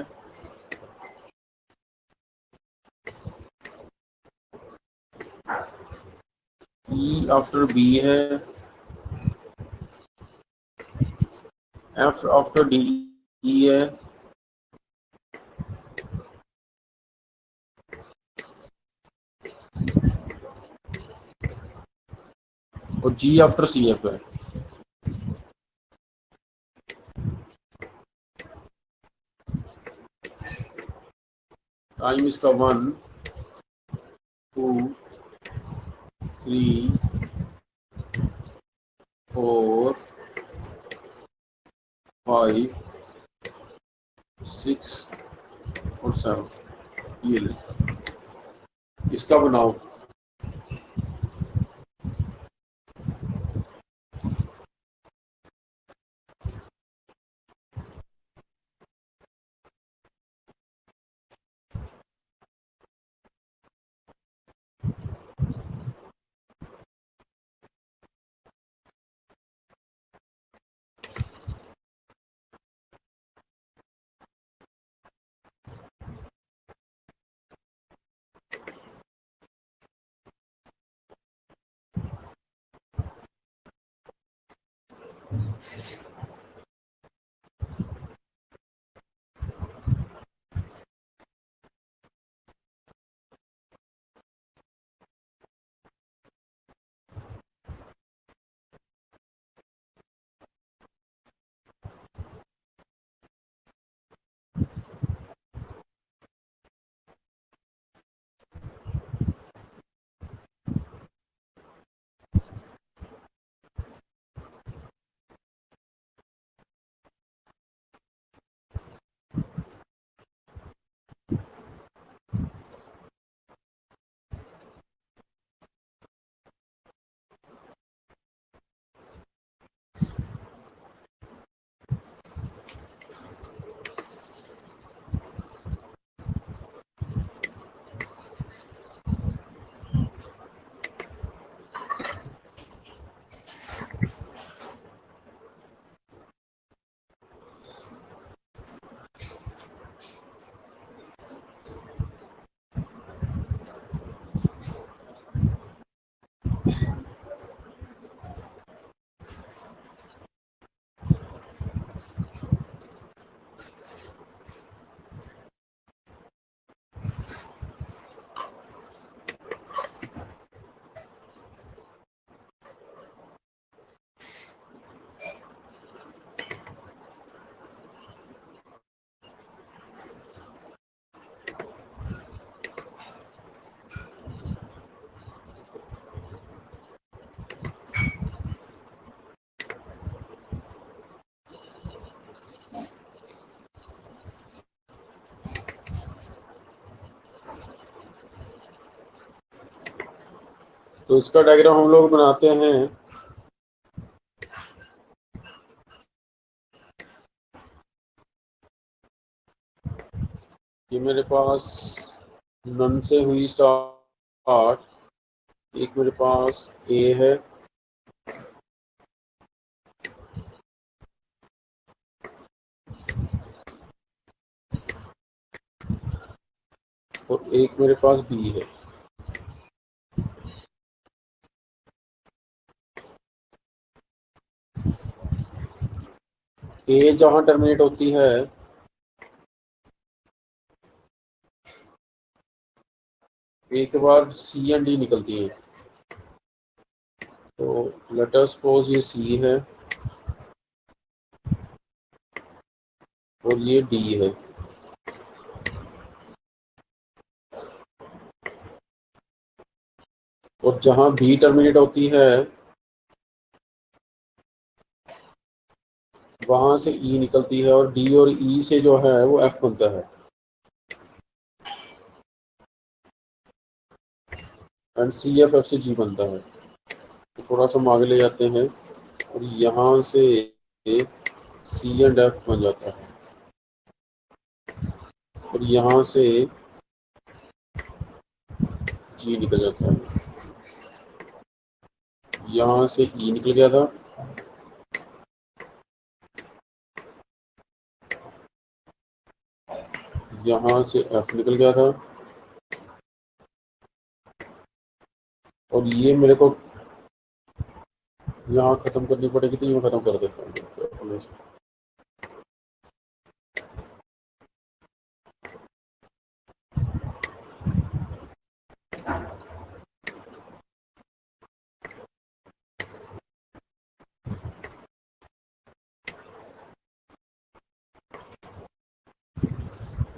S1: ई आफ्टर बी है, एफ आफ्टर डी ई है, और जी आफ्टर सी एफ है। टाइम इसका 1 2 3 4 5 6 और 7। ये ले, इसका बनाओ। तो इसका डायग्राम हम लोग बनाते हैं। ये मेरे पास नन से हुई स्टार्ट, एक मेरे पास ए है, और एक मेरे पास बी है। ए जहां टर्मिनेट होती है एक बार सी एंड डी निकलती है। तो लेट अस सपोज ये सी है और ये डी है। और जहां बी टर्मिनेट होती है वहां से ई निकलती है, और डी और ई से जो है वो एफ बनता है। एंड सी एफ से जी बनता है। तो थोड़ा सा हम आगे ले जाते हैं और यहाँ से सी एंड एफ बन जाता है, और यहाँ से जी निकल जाता है। यहाँ से ई निकल गया था, यहाँ से एफ निकल गया था, और ये मेरे को यहाँ खत्म करनी पड़ेगी, तो ये खत्म कर देता हूँ।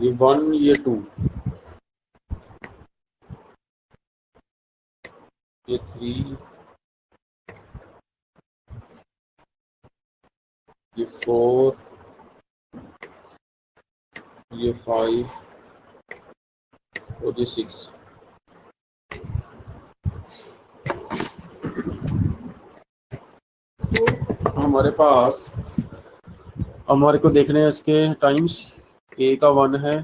S1: ये 1, ये 2, ये 3, ये 4, ये 5 और ये 6। हमारे पास, हमारे को देखने हैं इसके टाइम्स। ए का 1 है,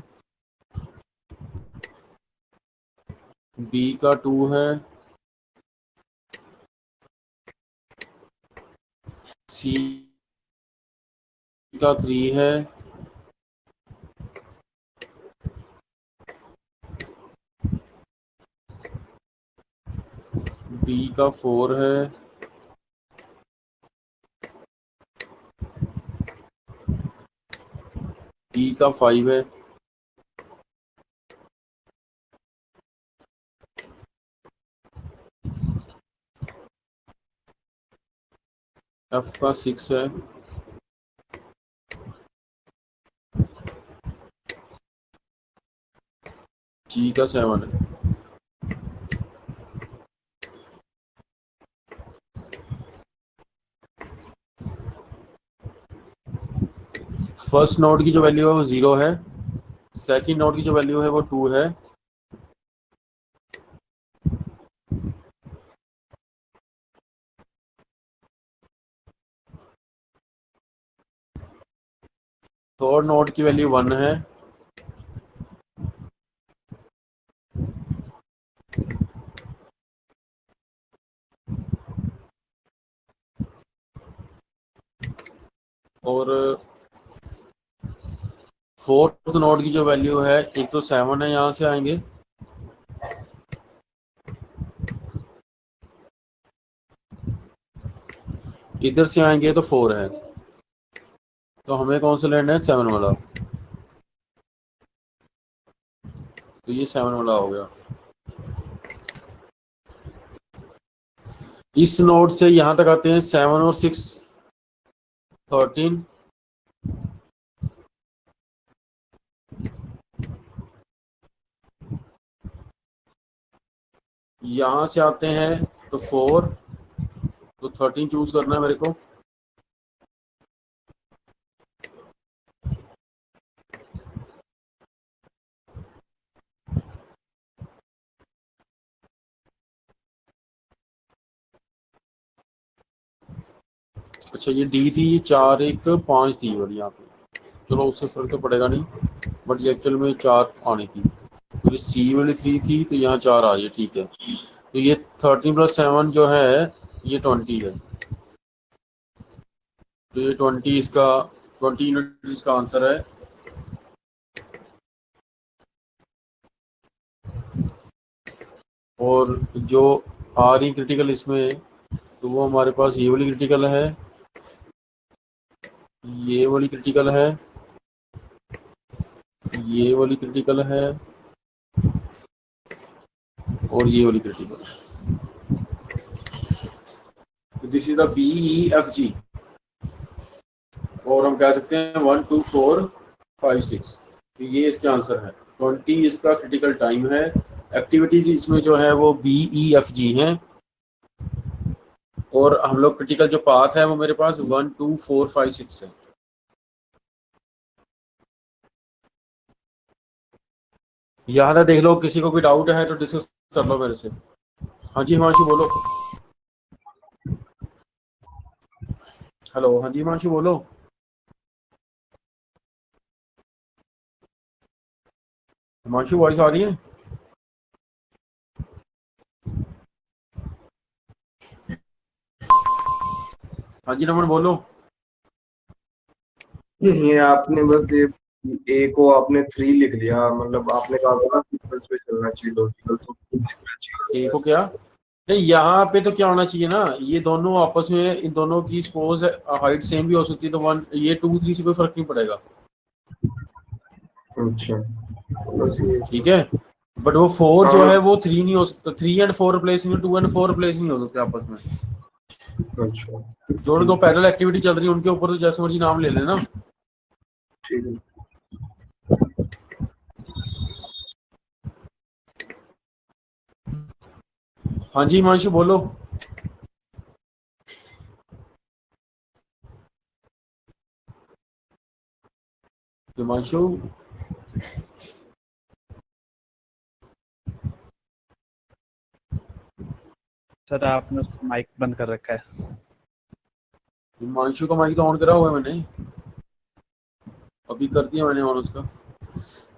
S1: बी का 2 है, सी का 3 है, बी का 4 है, ई का 5 है, एफ का 6 है, जी का 7 है। फर्स्ट नोड की जो वैल्यू है वो 0 है, सेकंड नोड की जो वैल्यू है वो 2 है, थर्ड नोड की वैल्यू 1 है, और फोर्थ नोड की जो वैल्यू है, एक तो 7 है, यहाँ से आएंगे, इधर से आएंगे तो 4 है। तो हमें कौन सा लेना है? 7 वाला। तो ये 7 वाला हो गया। इस नोड से यहाँ तक आते हैं 7 और 6 13, यहाँ से आते हैं तो 4, तो 13 चूज करना है मेरे को। अच्छा ये डी थी, ये 4-1-5 थी वाली यहाँ पे, चलो उससे फर्क तो पड़ेगा नहीं, बट ये एक्चुअल में 4 आनी थी, तो ये सी वाली 3 थी तो यहाँ 4 आ रही है, ठीक है। तो ये 13+7 जो है ये 20 है, तो ये 20 इसका 20 यूनिट इसका आंसर है। और जो आ रही क्रिटिकल इसमें, तो वो हमारे पास ये वाली क्रिटिकल है, ये वाली क्रिटिकल है, ये वाली क्रिटिकल है, और ये वाली क्रिटिकल है। तो this is the B E F G, और हम कह सकते हैं 1 2 4 5 6, तो ये इसके आंसर है। 20 इसका क्रिटिकल टाइम है। एक्टिविटीज इसमें जो है वो बी ई एफ जी हैं, और हम लोग क्रिटिकल जो पाथ है वो मेरे पास 1 2 4 5 6 है। यहाँ तक देख लो, किसी को भी डाउट है तो डिस्कस कर लो मेरे से। हाँ जी हिमांशु बोलो। हेलो, हाँ जी हिमांशु बोलो। हिमांशु वॉइस आ रही है? हाँ जी नमन बोलो।
S2: ये आपने बस ये ए को आपने 3 लिख लिया, मतलब आपने कहा था ना सीक्वेंस पे चलना चाहिए लॉजिकल, तो लिखना
S1: ए
S2: चाहिए।
S1: को क्या नहीं, यहाँ पे तो क्या होना चाहिए ना, ये दोनों आपस में, इन दोनों की सपोज हाइट सेम भी हो सकती है, तो 1 ये 2 3 से कोई फर्क नहीं पड़ेगा,
S2: अच्छा, बस ये।
S1: ठीक है। बट वो 4 जो है
S2: हाँ।
S1: वो 3 नहीं हो सकता, 3 एंड 4 रिप्लेस नहीं, 2 एंड 4 रिप्लेस नहीं हो सकते आपस में।
S2: अच्छा,
S1: जो दो पैरेलल एक्टिविटी चल रही है उनके ऊपर तो जैसे मर्जी नाम ले लेना।
S2: ठीक है।
S1: हाँ जी हिमांशु बोलो। हिमांशु
S5: सर आपने उसका माइक बंद कर रखा है।
S1: हिमांशु का माइक तो ऑन करा हुआ है मैंने, अभी कर दिया मैंने ऑन उसका।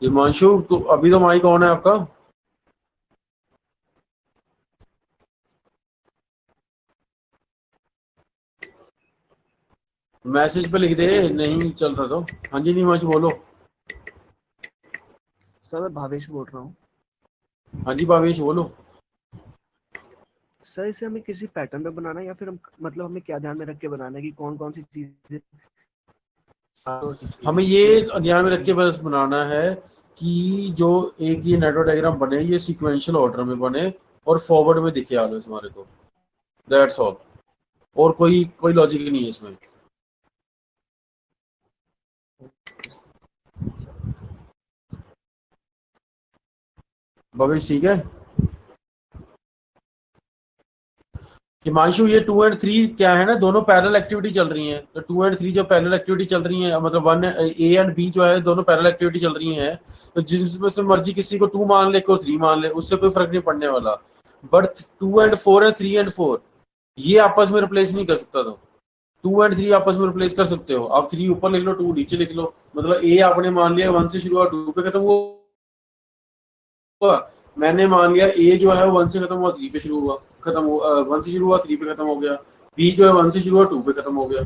S1: हिमांशु तो अभी तो माइक ऑन है आपका। मैसेज पे लिख दे नहीं चल रहा तो। हाँ जी हिमांशु बोलो।
S6: सर मैं भावेश बोल रहा हूँ।
S1: हाँ जी भावेश बोलो।
S6: सर इसे हमें किसी पैटर्न पे बनाना है या फिर हम मतलब हमें क्या ध्यान में रख के बनाना है कि कौन कौन सी चीजें
S1: हमें ये ध्यान में रख के बस बनाना है कि जो एक ये नेटवर्क डायग्राम बने ये सीक्वेंशियल ऑर्डर में बने और फॉरवर्ड में दिखे आगे हमारे को, दैट्स ऑल। और कोई कोई लॉजिक नहीं है इसमें। भवेश ठीक है। हिमांशु ये 2 एंड 3 क्या है ना, दोनों पैरेलल एक्टिविटी चल रही हैं, तो 2 एंड 3 जो पैरेलल एक्टिविटी चल रही है, मतलब 1 ए एंड बी जो है दोनों पैरेलल एक्टिविटी चल रही हैं, तो जिसमें से मर्जी किसी को 2 मान ले, कोई 3 मान ले, उससे कोई फर्क नहीं पड़ने वाला। बट 2 एंड 4 है, 3 एंड 4 ये आपस में रिप्लेस नहीं कर सकता। तो 2 एंड 3 आपस में रिप्लेस कर सकते हो आप, 3 ऊपर लिख लो 2 नीचे लिख लो, मतलब ए आपने मान लिया 1 से शुरू हुआ 2 पे खत्म हुआ, मैंने मान लिया ए जो है 1 से खत्म हुआ 3 पे शुरू हुआ, खत्म हुआ 1 से शुरू हुआ 3 पे खत्म हो गया, बी जो है 1 से शुरू हुआ 2 पे खत्म हो गया,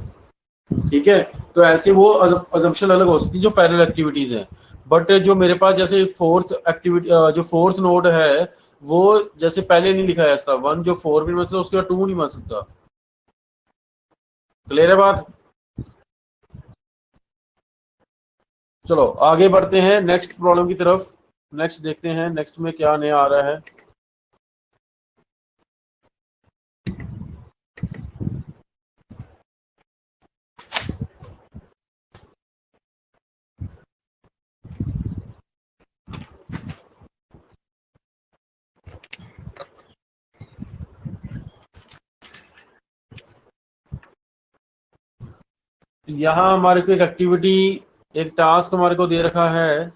S1: ठीक है। तो ऐसे वो अजम्पशन अलग हो सकती है जो पैरेलल एक्टिविटीज हैं। बट जो मेरे पास जैसे फोर्थ एक्टिविटी जो फोर्थ नोड है वो जैसे पहले नहीं लिखा है ऐसा, 1 जो 4 भी बन सकता उसके बाद 2 नहीं बन सकता। क्लियर है बात? चलो आगे बढ़ते हैं नेक्स्ट प्रॉब्लम की तरफ। नेक्स्ट देखते हैं नेक्स्ट में क्या नया आ रहा है। यहाँ हमारे को एक एक्टिविटी, एक टास्क हमारे को दे रखा है।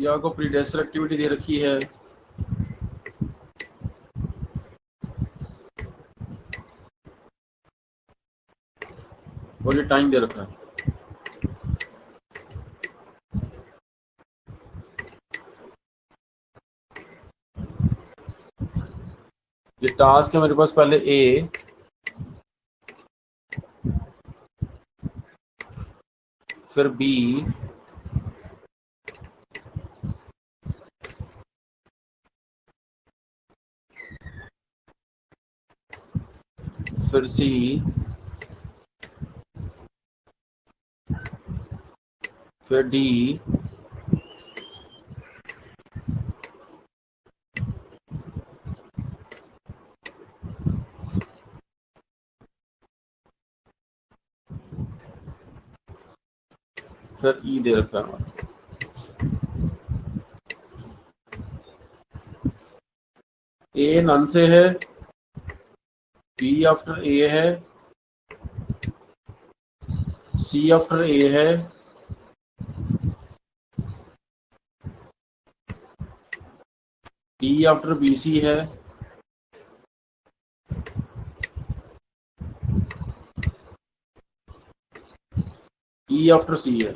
S1: या को प्रीडेस्टर एक्टिविटी दे रखी है, और ये टाइम दे रखा है। ये टास्क है मेरे पास, पहले ए, फिर बी, फिर सी, फिर डी, फिर ई दे रखा है। ए नन से है, बी आफ्टर ए है, सी आफ्टर ए है, डी आफ्टर बी सी है, ई आफ्टर सी है।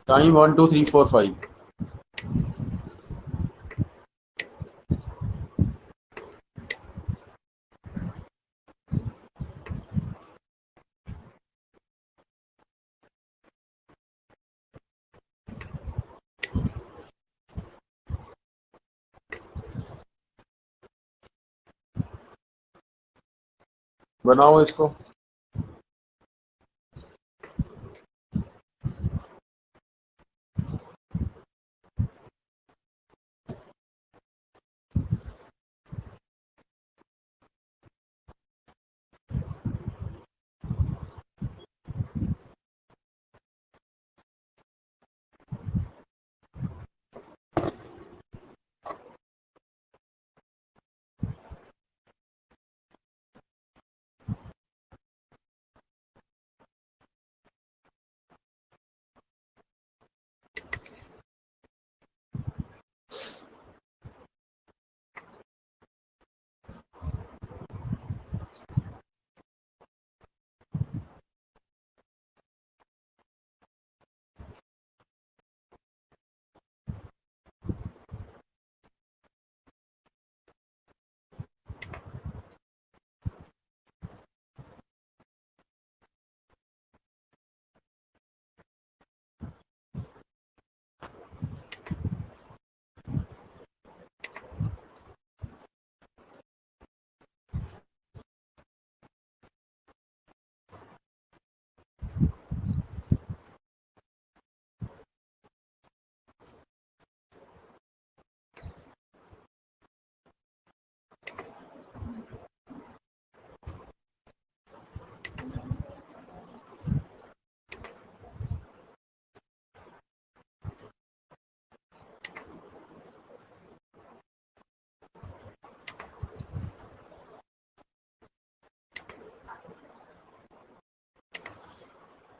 S1: टाइम 1 2 3 4 5। बनाओ इसको।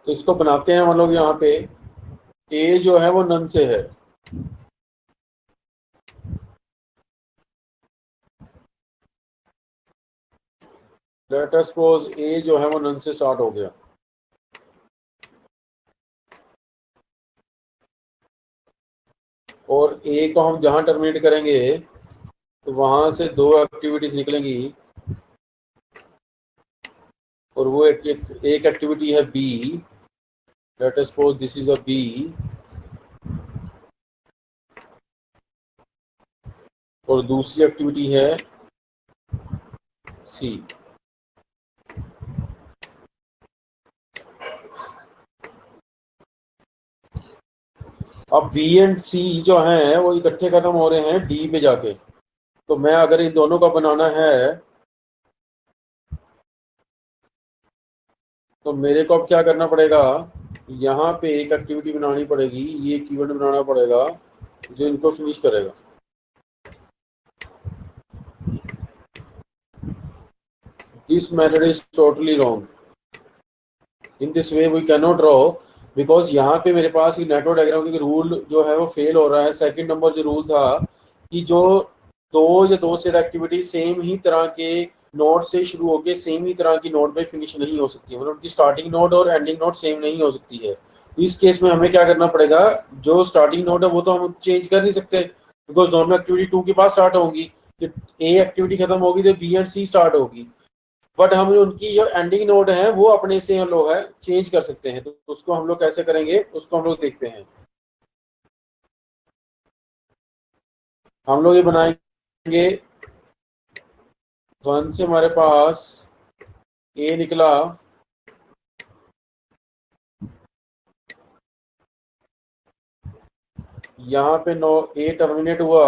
S1: तो इसको बनाते हैं हम लोग। यहाँ पे ए जो है वो नन से है, लेट अस सपोज ए जो है वो नन से स्टार्ट हो गया, और ए को हम जहां टर्मिनेट करेंगे तो वहां से दो एक्टिविटीज निकलेंगी, और वो एक एक्टिविटी है B, let us suppose this is a B, और दूसरी एक्टिविटी है सी। अब बी एंड सी जो हैं वो इकट्ठे खत्म हो रहे हैं डी पे जाके। तो मैं अगर इन दोनों का बनाना है तो मेरे को अब क्या करना पड़ेगा, यहाँ पे एक एक्टिविटी बनानी पड़ेगी, ये एक इवेंट बनाना पड़ेगा जो इनको फिनिश करेगा। This method is totally wrong. In this way we cannot draw because यहाँ पे मेरे पास ये नेटवर्क डायग्राम की रूल जो है वो फेल हो रहा है। सेकंड नंबर जो रूल था कि जो दो या दो से एक्टिविटी सेम ही तरह के नोड से शुरू होकर सेम ही तरह की नोड पे फिनिश नहीं हो सकती, मतलब उनकी स्टार्टिंग नोड और एंडिंग नोड सेम नहीं हो सकती है। तो इस केस में हमें क्या करना पड़ेगा, जो स्टार्टिंग नोड है वो तो हम चेंज कर नहीं सकते, बिकॉज दोनों एक्टिविटी 2 के पास स्टार्ट होंगी। ए एक्टिविटी खत्म होगी तो बी एंड सी स्टार्ट होगी, बट हम उनकी जो एंडिंग नोड है वो अपने से हम लोग है चेंज कर सकते हैं। तो उसको हम लोग कैसे करेंगे, उसको हम लोग देखते हैं। हम लोग ये बनाएंगे, 1 से हमारे पास ए निकला, यहाँ पे नो ए टर्मिनेट हुआ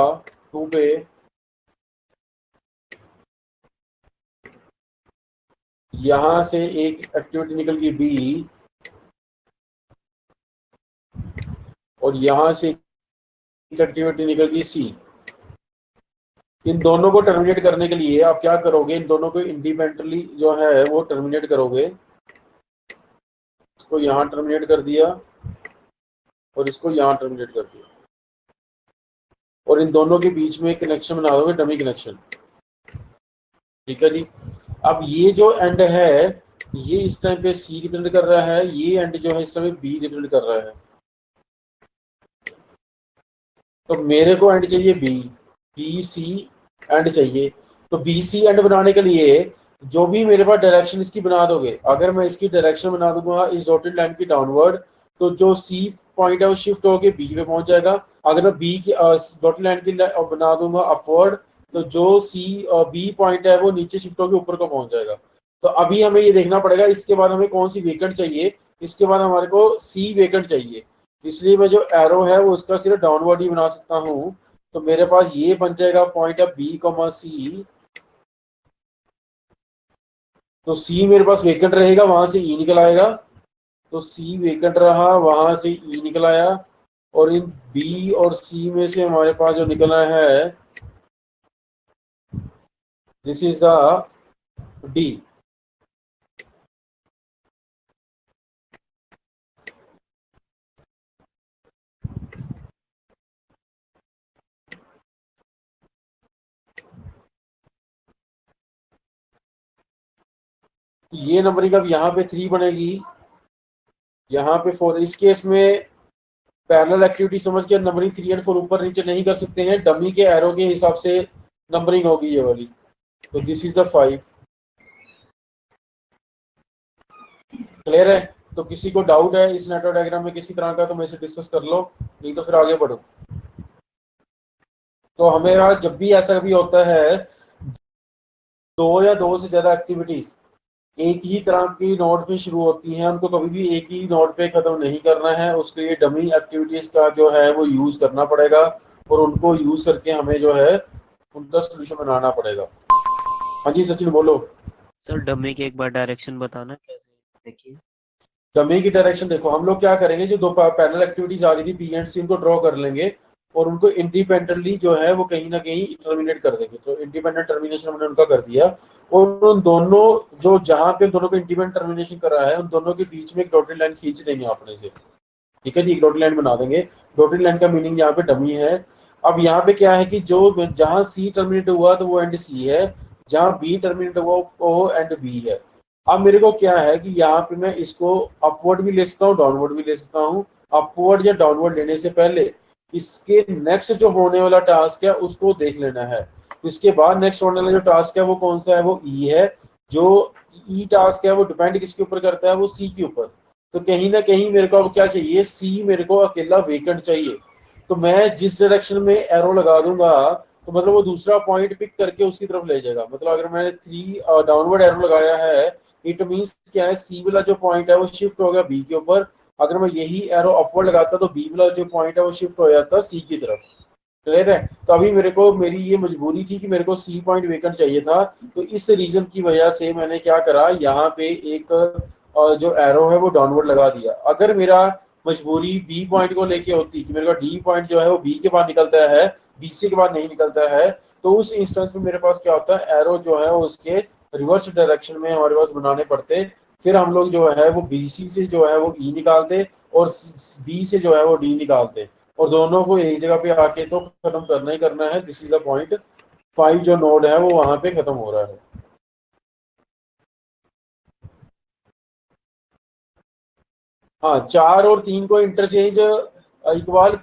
S1: 2 पे, यहां से एक एक्टिविटी निकल गई बी, और यहां से एक एक्टिविटी निकल गई सी। इन दोनों को टर्मिनेट करने के लिए आप क्या करोगे, इन दोनों को इंडिपेंडेंटली जो है वो टर्मिनेट करोगे। इसको यहां टर्मिनेट कर दिया और इसको यहां टर्मिनेट कर दिया, और इन दोनों के बीच में एक कनेक्शन बना दोगे, डमी कनेक्शन। ठीक है जी। अब ये जो एंड है ये इस टाइम पे सी रिप्रेजेंट कर रहा है, ये एंड जो है इस टाइम बी रिप्रेजेंट कर रहा है। तो मेरे को एंड चाहिए बी सी एंड चाहिए। तो बी सी एंड बनाने के लिए जो भी मेरे पास डायरेक्शन इसकी बना दोगे, अगर मैं इसकी डायरेक्शन बना दूंगा इस डॉटेड लाइन की डाउनवर्ड, तो जो सी पॉइंट है वो शिफ्ट होकर बी पे पहुंच जाएगा। अगर मैं बी की डॉटेड लाइन की बना दूंगा अपवर्ड, तो जो सी बी पॉइंट है वो नीचे शिफ्ट होकर ऊपर को पहुंच जाएगा। तो अभी हमें ये देखना पड़ेगा इसके बाद हमें कौन सी वेकेंट चाहिए। इसके बाद हमारे को सी वेकेंट चाहिए, इसलिए मैं जो एरो है वो उसका सिर्फ डाउनवर्ड ही बना सकता हूँ। तो मेरे पास ये बन जाएगा पॉइंट है बी कॉमा सी। तो सी मेरे पास वेकेंट रहेगा, वहां से ई निकल आएगा। तो सी वेकेंट रहा, वहां से ई निकल आया, और इन बी और सी में से हमारे पास जो निकला है दिस इज द डी। ये नंबरिंग अब यहाँ पे 3 बनेगी, यहाँ पे 4। इस केस में पैरेलल एक्टिविटी समझ के नंबरिंग 3 और 4 ऊपर नीचे नहीं कर सकते हैं, डमी के एरो के हिसाब से नंबरिंग होगी ये वाली। तो दिस इज द 5। क्लियर है? तो किसी को डाउट है इस नेटवर्क डायग्राम में किसी तरह का तो मेरे से डिस्कस कर लो, नहीं तो फिर आगे बढ़ो। तो हमें जब भी ऐसा भी होता है, 2 या 2 से ज्यादा एक्टिविटीज एक ही तरह की नोड पे शुरू होती हैं, उनको कभी भी एक ही नोड पे खत्म नहीं करना है। उसके लिए डमी एक्टिविटीज का जो है वो यूज करना पड़ेगा, और उनको यूज करके हमें जो है उनका सोल्यूशन बनाना पड़ेगा। हाँ जी सचिन बोलो।
S4: सर डमी की एक बार डायरेक्शन बताना कैसे, देखिए।
S1: डमी की डायरेक्शन देखो, हम लोग क्या करेंगे, जो 2 पैरेलल एक्टिविटीज आ रही थी बी एंड सी, उनको ड्रॉ कर लेंगे और उनको इंडिपेंडेंटली जो है वो कहीं ना कहीं टर्मिनेट कर देंगे। तो इंडिपेंडेंट टर्मिनेशन हमने उनका कर दिया, और उन दोनों जो जहां पे दोनों को इंडिपेंडेंट टर्मिनेशन करा है उन दोनों के बीच में एक डॉटेड लाइन खींच देंगे अपने से। ठीक है जी, एक डॉटेड लाइन बना देंगे। डॉटेड लाइन का मीनिंग यहाँ पे डमी है। अब यहाँ पे क्या है कि जो जहां सी टर्मिनेट हुआ तो वो एंड सी है, जहां बी टर्मिनेट हुआ वो एंड बी है। अब मेरे को क्या है कि यहाँ पे मैं इसको अपवर्ड भी ले सकता हूँ, डाउनवर्ड भी ले सकता हूँ। अपवर्ड या डाउनवर्ड लेने से पहले इसके नेक्स्ट जो होने वाला टास्क है उसको देख लेना है। इसके बाद नेक्स्ट होने वाला जो टास्क है वो कौन सा है, वो ई है। जो ई टास्क है वो डिपेंड किसके ऊपर करता है, वो सी के ऊपर। तो कहीं ना कहीं मेरे को अब क्या चाहिए, सी मेरे को अकेला वेकेंट चाहिए। तो मैं जिस डायरेक्शन में एरो लगा दूंगा तो मतलब वो दूसरा पॉइंट पिक करके उसकी तरफ ले जाएगा। मतलब अगर मैंने 3 डाउनवर्ड एरो लगाया है, इट मीन्स क्या है, सी वाला जो पॉइंट है वो शिफ्ट हो गया बी के ऊपर। अगर मैं यही एरो अपवर्ड लगाता तो बी वाला जो पॉइंट है वो शिफ्ट हो जाता सी की तरफ। क्लियर है? तो अभी मेरे को मेरी ये मजबूरी थी कि मेरे को सी पॉइंट वेकेंट चाहिए था, तो इस रीजन की वजह से मैंने क्या करा, यहाँ पे एक जो एरो है वो डाउनवर्ड लगा दिया। अगर मेरा मजबूरी बी पॉइंट को लेके होती कि मेरे को डी पॉइंट जो है वो बी के बाद निकलता है, बी सी के बाद नहीं निकलता है, तो उस इंस्टेंस में मेरे पास क्या होता है, एरो जो है उसके रिवर्स डायरेक्शन में हमारे पास बनाने पड़ते। फिर हम लोग जो है वो बीसी से जो है वो ई निकालते, और बी से जो है वो डी निकालते, और दोनों को एक जगह पे आके तो खत्म करना ही करना है। This is the point. 5 जो नोड है वो वहां पे खत्म हो रहा है। हाँ, 4 और 3 को इंटरचेंज इक्वल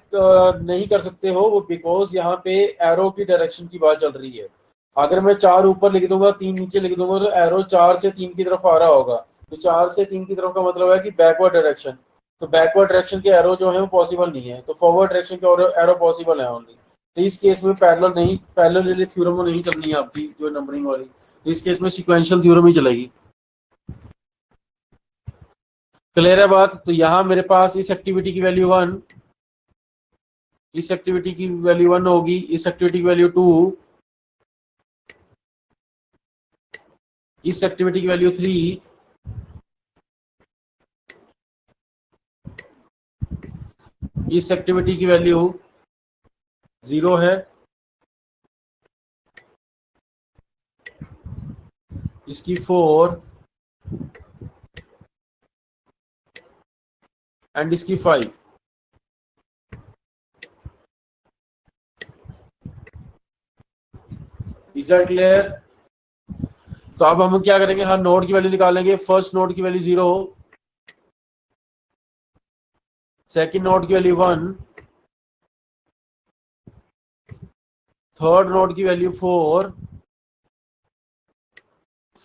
S1: नहीं कर सकते हो वो, बिकॉज यहाँ पे एरो की डायरेक्शन की बात चल रही है। अगर मैं 4 ऊपर लिख दूंगा 3 नीचे लिख दूंगा तो एरो 4 से 3 की तरफ आ रहा होगा, तो 4 से 3 की तरफ का मतलब है कि बैकवर्ड डायरेक्शन। तो बैकवर्ड डायरेक्शन के एरो जो है वो पॉसिबल नहीं है, तो फॉरवर्ड डायरेक्शन के एरो पॉसिबल है ओनली। तो इस केस में पैरेलल थ्योरम नहीं चलनी है आपकी जो नंबरिंग वाली, तो इस केस में सिक्वेंशियल थ्योरम ही चलेगी। क्लियर है बात? तो यहाँ मेरे पास इस एक्टिविटी की वैल्यू 1, इस एक्टिविटी की वैल्यू 1 होगी, इस एक्टिविटी की वैल्यू 2, इस एक्टिविटी की वैल्यू 3, इस एक्टिविटी की वैल्यू 0 है, इसकी 4 एंड इसकी 5। Is that clear? तो अब हम क्या करेंगे, हर नोड की वैल्यू निकालेंगे। फर्स्ट नोड की वैल्यू 0, सेकंड नोड की वैल्यू 1, थर्ड नोड की वैल्यू 4,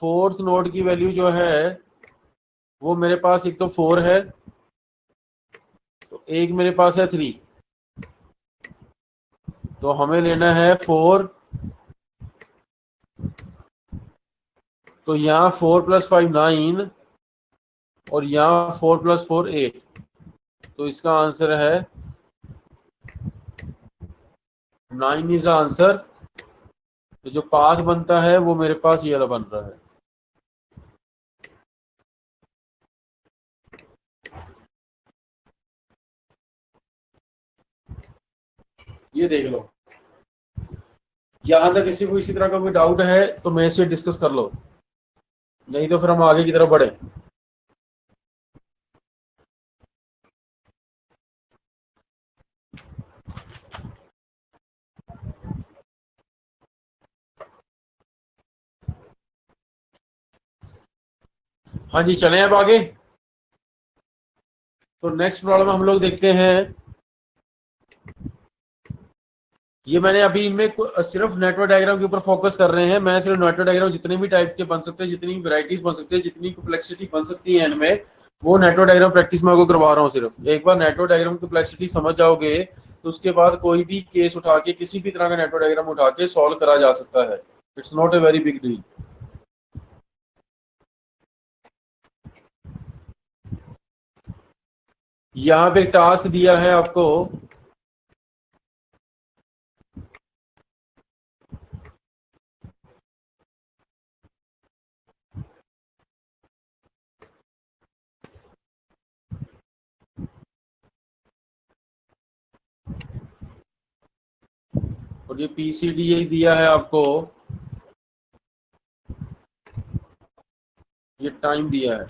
S1: फोर्थ नोड की वैल्यू जो है वो मेरे पास एक तो 4 है, तो एक मेरे पास है 3, तो हमें लेना है 4। तो यहाँ 4 + 5 9, और यहाँ 4 + 4 8, तो इसका आंसर है 9 इज आंसर। तो जो पाथ बनता है वो मेरे पास ये वाला बन रहा है। ये देख लो, यहां तक किसी को इसी तरह का कोई डाउट है तो मेरे से डिस्कस कर लो, नहीं तो फिर हम आगे की तरफ बढ़े। हाँ जी, चलें अब आगे। तो नेक्स्ट प्रॉब्लम हम लोग देखते हैं। ये मैंने अभी इनमें सिर्फ नेटवर्क डायग्राम के ऊपर फोकस कर रहे हैं। मैं सिर्फ नेटवर्क डायग्राम जितने भी टाइप के बन सकते हैं, जितनी वैरायटीज बन सकती है, जितनी कॉम्प्लेक्सिटी बन सकती है इनमें, वो नेटवर्क डायग्राम प्रैक्टिस में आपको करवा रहा हूँ। सिर्फ एक बार नेटवर्क डायग्राम की कॉम्प्लेक्सिटी समझ जाओगे तो उसके बाद कोई भी केस उठा के, किसी भी तरह का नेटवर्क डायग्राम उठा के सॉल्व करा जा सकता है। It's not a very big deal. यहाँ पे टास्क दिया है आपको, और ये पीसीडी दिया है आपको, ये टाइम दिया है।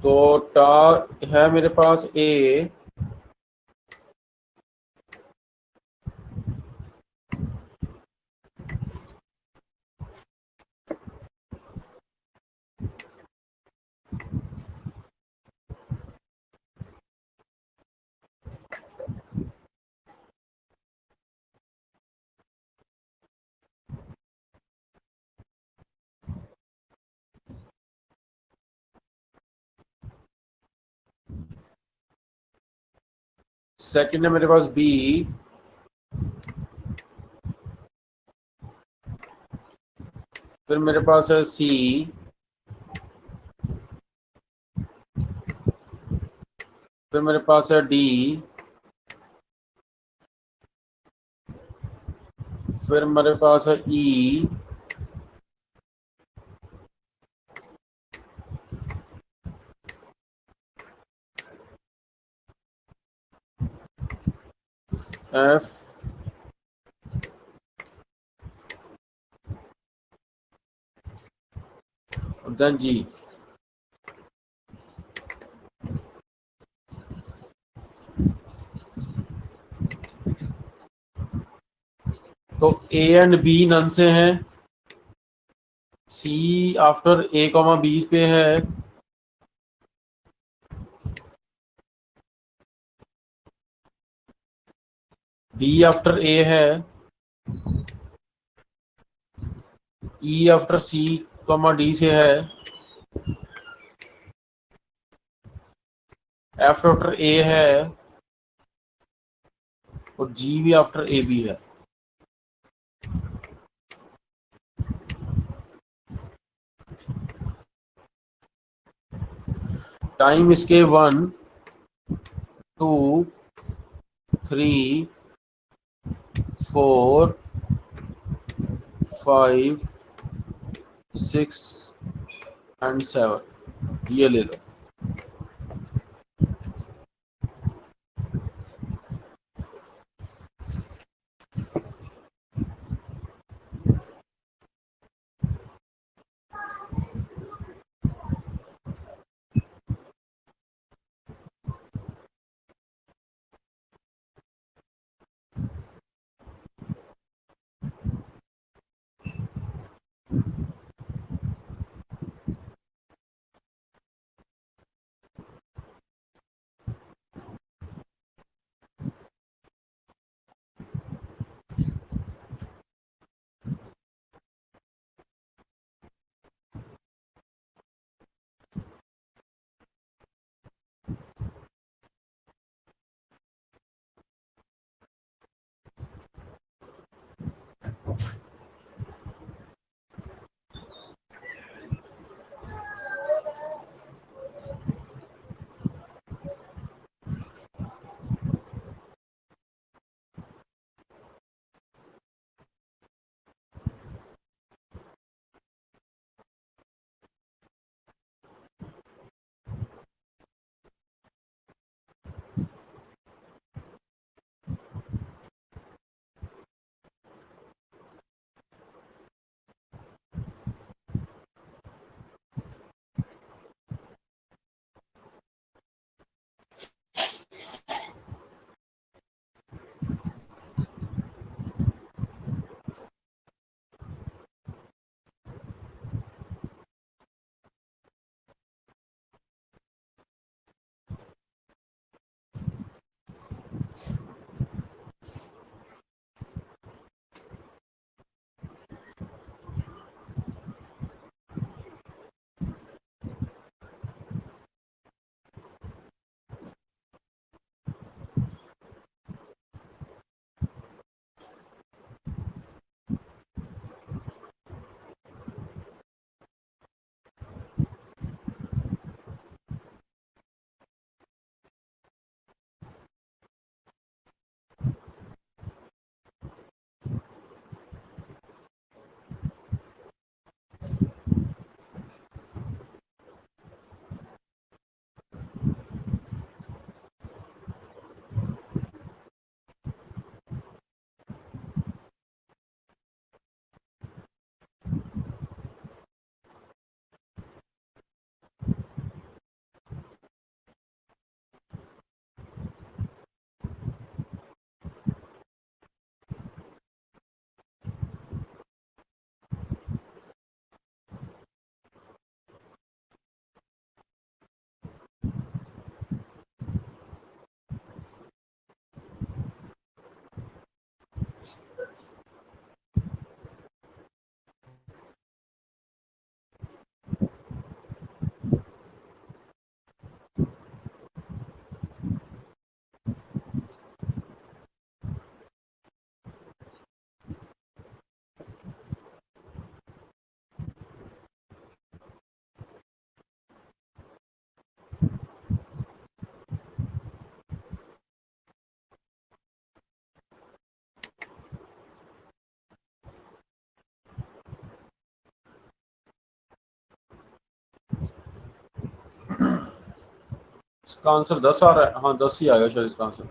S1: तो है मेरे पास ए, सेकंड है मेरे पास बी, फिर मेरे पास है सी, फिर मेरे पास है डी, फिर मेरे पास है ई, F then G. तो A एंड B नन से हैं, C आफ्टर A, B पे है, B आफ्टर A है, E आफ्टर C, D से है, F आफ्टर A है और G भी आफ्टर A भी है। टाइम इसके 1 2 3 4 5 6 एंड 7 ये ले लो। इसका आंसर 10 आ रहा है। हाँ 10 ही आएगा शायद इसका आंसर।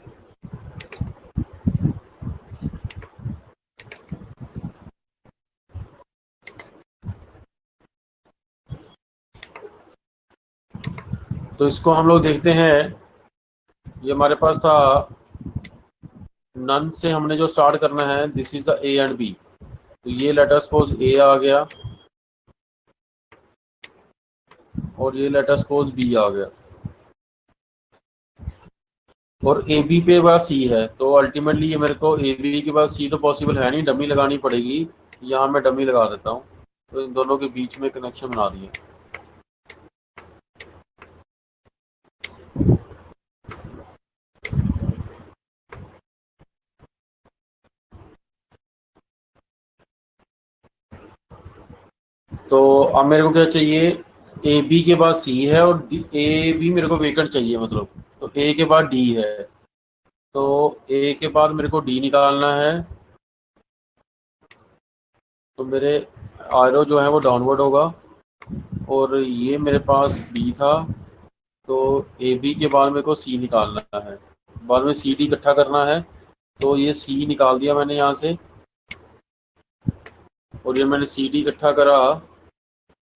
S1: तो इसको हम लोग देखते हैं। ये हमारे पास था नन से, हमने जो स्टार्ट करना है, this is the A and B. तो ये लेट अस सपोज ए आ गया और ये लेट अस सपोज बी आ गया, और ए बी पे पास सी है। तो अल्टीमेटली ये मेरे को ए बी के पास सी तो पॉसिबल है नहीं, डमी लगानी पड़ेगी। यहाँ मैं डमी लगा देता हूँ, तो इन दोनों के बीच में कनेक्शन बना दिया। तो अब मेरे को क्या चाहिए, ए बी के बाद सी है और ए बी मेरे को वेकेंट चाहिए, मतलब तो ए के बाद डी है। तो ए के बाद मेरे को डी निकालना है। तो मेरे आरो जो है वो डाउनवर्ड होगा, और ये मेरे पास बी था। तो ए बी के बाद मेरे को सी निकालना है, बाद में सी डी इकट्ठा करना है। तो ये सी निकाल दिया मैंने यहाँ से, और ये मैंने सी डी इकट्ठा करा,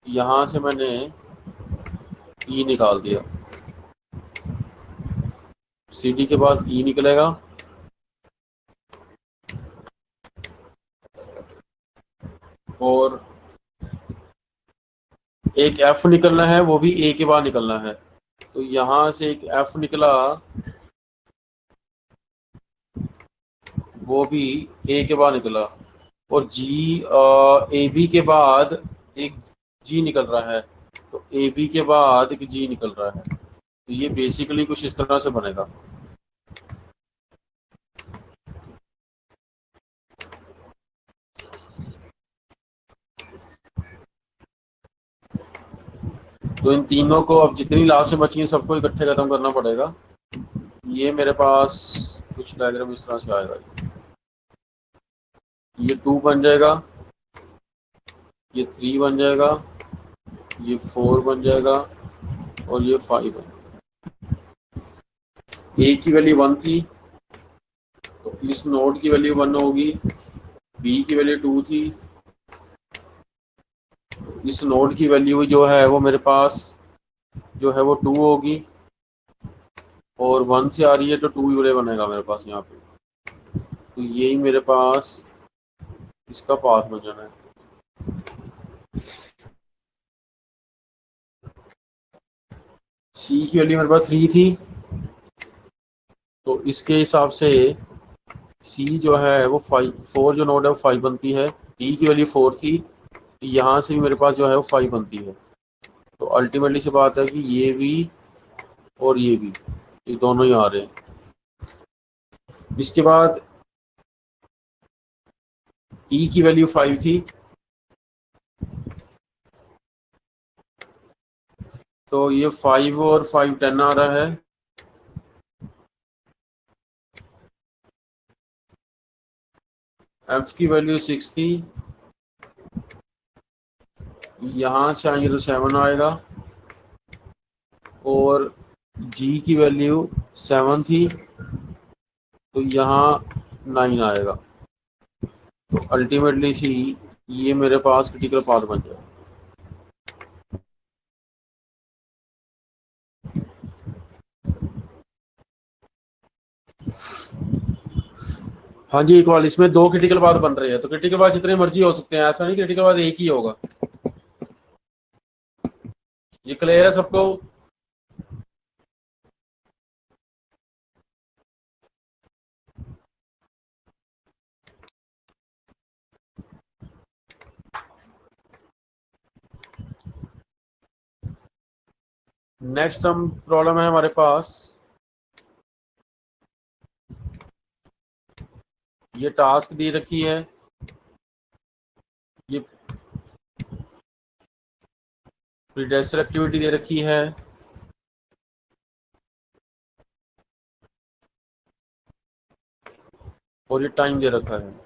S1: यहाँ से मैंने ई निकाल दिया। सी डी के बाद ई निकलेगा, और एक एफ निकलना है, वो भी ए के बाद निकलना है। तो यहाँ से एक एफ निकला, वो भी ए के बाद निकला, और जी ए बी के बाद एक जी निकल रहा है। तो ए बी के बाद एक जी निकल रहा है। तो ये बेसिकली कुछ इस तरह से बनेगा। तो इन तीनों को अब जितनी लास्ट में बची हैं सबको इकट्ठे खत्म करना पड़ेगा। ये मेरे पास कुछ डायग्राम इस तरह से आएगा। ये 2 बन जाएगा, ये 3 बन जाएगा, ये 4 बन जाएगा, और ये 5 बन जाएगा। ए की वैल्यू 1 थी, तो इस नोड की वैल्यू 1 होगी। बी की वैल्यू 2 थी, इस नोड की वैल्यू जो है वो मेरे पास जो है वो 2 होगी, और 1 से आ रही है तो 2 ही बनेगा मेरे पास यहाँ पे। तो यही मेरे पास इसका पाथ बन जाना है। सी की वैल्यू मेरे पास 3 थी, तो इसके हिसाब से सी जो है वो 5, 4 जो नोड है वो 5 बनती है। डी की वैल्यू 4 थी, यहाँ से भी मेरे पास जो है वो 5 बनती है। तो अल्टीमेटली से बात है कि ये भी और ये भी, ये दोनों ही आ रहे हैं। इसके बाद ई की वैल्यू 5 थी, तो ये 5 और 5 10 आ रहा है। एफ की वैल्यू 6 थी, यहाँ से आएंगे तो 7 आएगा, और जी की वैल्यू 7 थी, तो यहाँ 9 आएगा। तो अल्टीमेटली सी ये मेरे पास क्रिटिकल पाथ बन जाएगा। हाँ जी, इक्वल इसमें 2 क्रिटिकल पाथ बन रहे हैं। तो क्रिटिकल पाथ जितने मर्जी हो सकते हैं, ऐसा नहीं क्रिटिकल पाथ एक ही होगा। ये क्लियर है सबको? नेक्स्ट हम प्रॉब्लम है हमारे पास, ये टास्क दी रखी है, ये प्रीडेस्टर एक्टिविटी दे रखी है, और ये टाइम दे रखा है।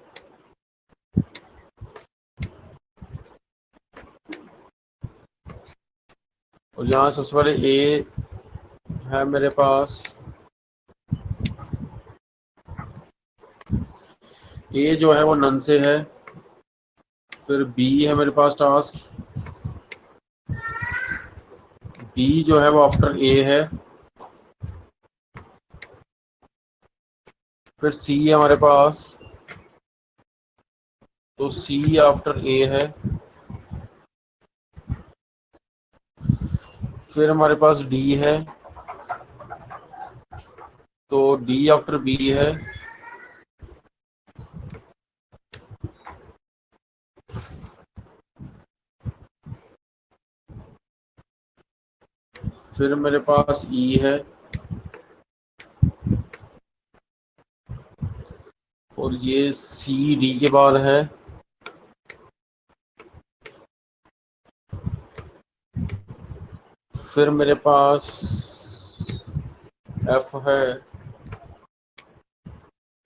S1: और यहाँ सबसे पहले ए है मेरे पास, ए जो है वो नन से है। फिर बी है मेरे पास टास्क, B जो है वो आफ्टर A है, फिर C है हमारे पास, तो C आफ्टर A है, फिर हमारे पास D है, तो D आफ्टर B है, फिर मेरे पास E है, और ये C D के बाद है, फिर मेरे पास F है,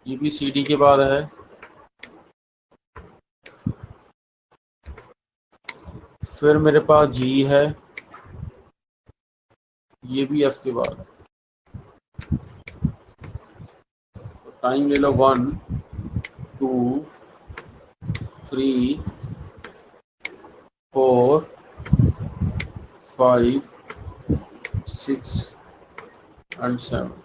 S1: ये भी C D के बाद है, फिर मेरे पास G है, ये भी F के बाद है। टाइम ले लो 1 2 3 4 5 6 and 7।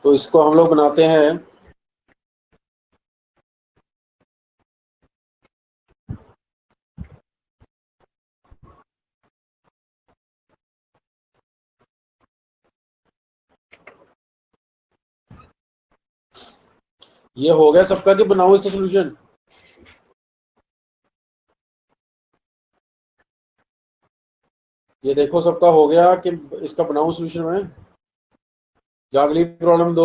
S1: तो इसको हम लोग बनाते हैं। ये हो गया सबका कि बनाओ इसका सोल्यूशन? ये देखो सबका हो गया कि इसका बनाओ सोल्यूशन में, या अगली प्रॉब्लम दो।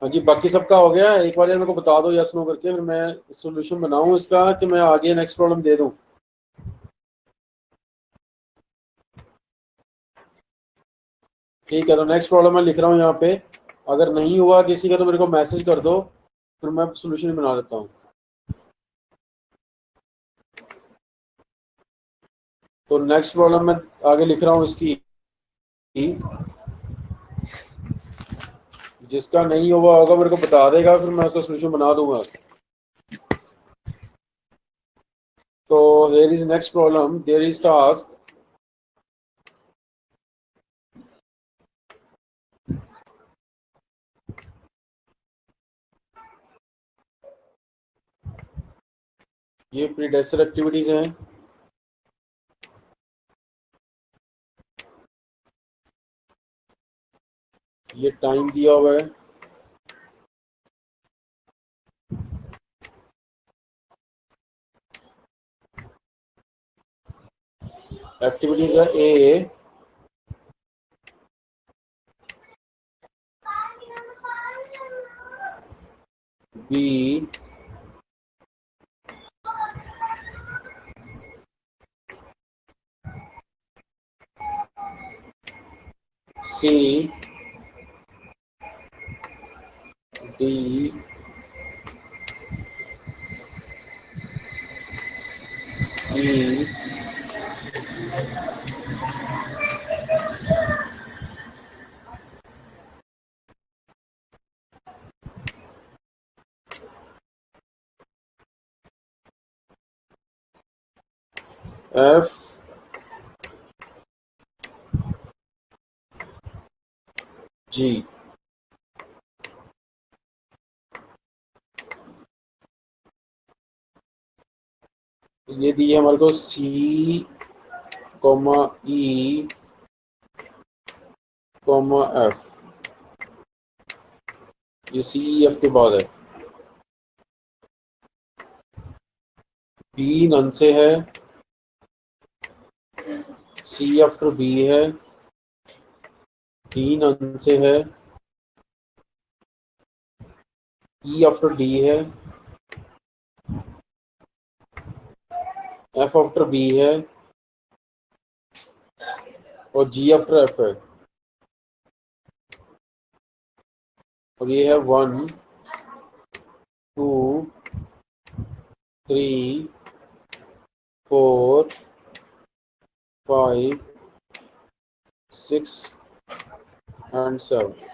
S1: हाँ जी, बाकी सबका हो गया। एक बार मेरे को बता दो यस नो करके, फिर मैं सोल्यूशन बनाऊं इसका कि मैं आगे नेक्स्ट प्रॉब्लम दे दूं। ठीक है, तो नेक्स्ट प्रॉब्लम मैं लिख रहा हूँ यहाँ पे। अगर नहीं हुआ किसी का तो मेरे को मैसेज कर दो, फिर मैं सोल्यूशन बना देता हूँ। तो नेक्स्ट प्रॉब्लम मैं आगे लिख रहा हूँ इसकी। जिसका नहीं हुआ होगा मेरे को बता देगा, फिर मैं उसका सोल्यूशन बना दूंगा। तो here is next problem, there is task ये प्रीडेसेसर एक्टिविटीज हैं। ये टाइम दिया हुआ है। एक्टिविटीज है ए, B, C, D, E, F, जी। ये दिए हमारे को सी कॉमा ई कॉमा एफ। ये सी ई एफ के बाद है। बी नन से है, सी आफ्टर बी है, डी नन से है, ई आफ्टर डी है, एफ आफ्टर बी है, और जी आफ्टर एफ है। और ये है 1 2 3 4 5 6 एंड 7।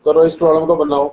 S1: करो इस प्रॉब्लम को बनाओ।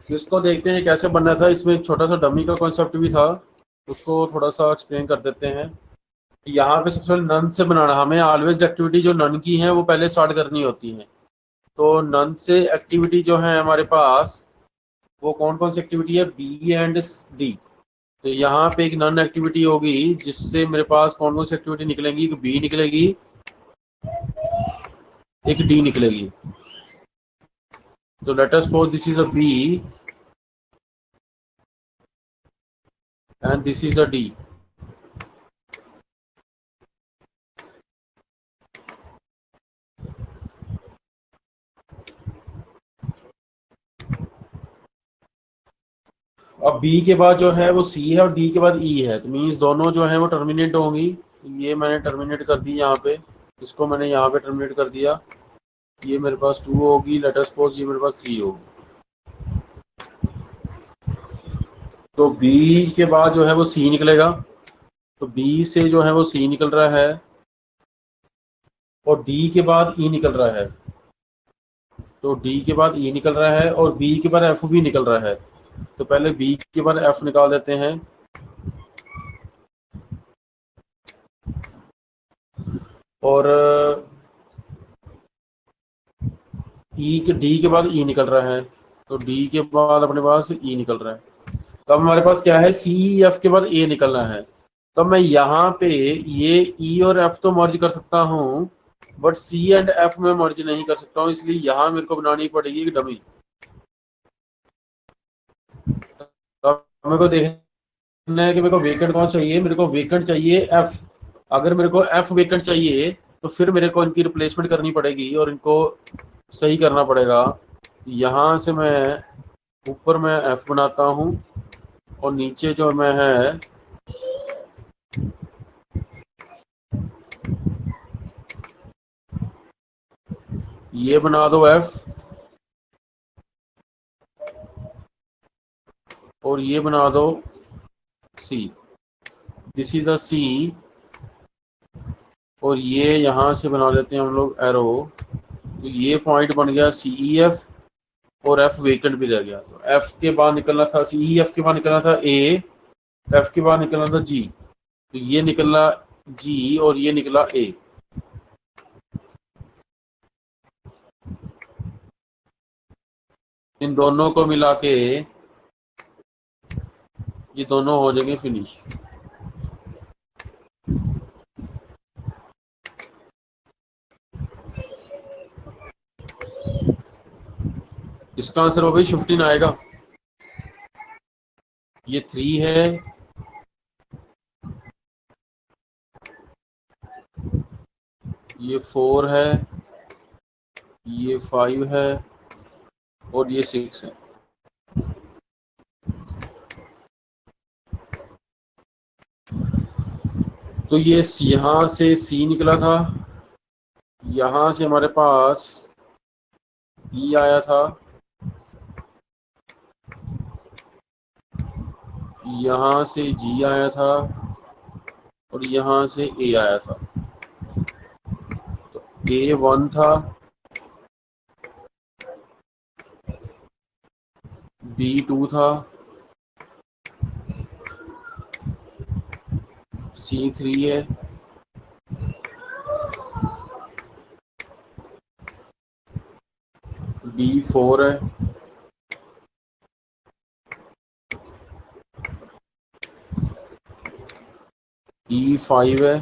S1: इसको देखते हैं कैसे बनना था। इसमें एक छोटा सा डमी का कॉन्सेप्ट भी था, उसको थोड़ा सा एक्सप्लेन कर देते हैं। यहाँ पे सबसे पहले नन से बनाना, हमें ऑलवेज एक्टिविटी जो नन की है वो पहले स्टार्ट करनी होती है। तो नन से एक्टिविटी जो है हमारे पास, वो कौन कौन सी एक्टिविटी है, बी एंड डी। तो यहाँ पे एक नन एक्टिविटी होगी जिससे मेरे पास कौन कौन सी एक्टिविटी निकलेंगी, एक बी निकलेगी, एक डी निकलेगी। तो let us suppose this is a B and this is a D. अब बी के बाद जो है वो सी है और डी के बाद ई है, तो मीन्स दोनों जो है वो टर्मिनेट होंगी। ये मैंने टर्मिनेट कर दी यहाँ पे, इसको मैंने यहाँ पे टर्मिनेट कर दिया। ये मेरे पास 2 होगी, लेट अस सपोज ये मेरे पास 3 होगी। तो बी के बाद जो है वो सी निकलेगा, तो बी से जो है वो सी निकल रहा है और डी के बाद ई निकल रहा है। तो डी के बाद ई निकल रहा है और बी के बाद एफ भी निकल रहा है। तो पहले बी के बाद एफ निकाल देते हैं, और डी के बाद ई निकल रहा है। तो डी के बाद अपने पास ई निकल रहा है। तब हमारे पास क्या है, सी एफ के बाद ए निकलना है। तब मैं यहाँ पे ये ई और एफ तो मर्ज कर सकता हूँ, बट सी एंड एफ में मर्ज नहीं कर सकता हूँ, इसलिए यहाँ मेरे को बनानी पड़ेगी एक डमी। तब मेरे को देखना है कि मेरे को वेकेंट कौन चाहिए। मेरे को वेकेंट चाहिए एफ। अगर मेरे को एफ वेकेंट चाहिए तो फिर मेरे को इनकी रिप्लेसमेंट करनी पड़ेगी और इनको सही करना पड़ेगा। यहाँ से मैं ऊपर मैं एफ बनाता हूँ और नीचे जो मैं है ये बना दो एफ और ये बना दो सी। दिस इज द सी और ये यहाँ से बना लेते हैं हम लोग एरो। तो ये पॉइंट बन गया सी ई एफ और एफ वेकेंट भी रह गया। तो एफ के बाद निकलना था सी ई एफ के बाद निकलना था ए, एफ के बाद निकलना था जी। तो ये निकला जी और ये निकला ए। इन दोनों को मिला के ये दोनों हो जाएंगे फिनिश। इसका आंसर हो गई 15 आएगा। ये 3 है, ये 4 है, ये 5 है और ये 6 है। तो ये यहाँ से सी निकला था, यहाँ से हमारे पास ई आया था, यहाँ से जी आया था और यहाँ से ए आया था। तो ए 1 था, बी 2 था, सी 3 है, बी 4 है, ई 5 है,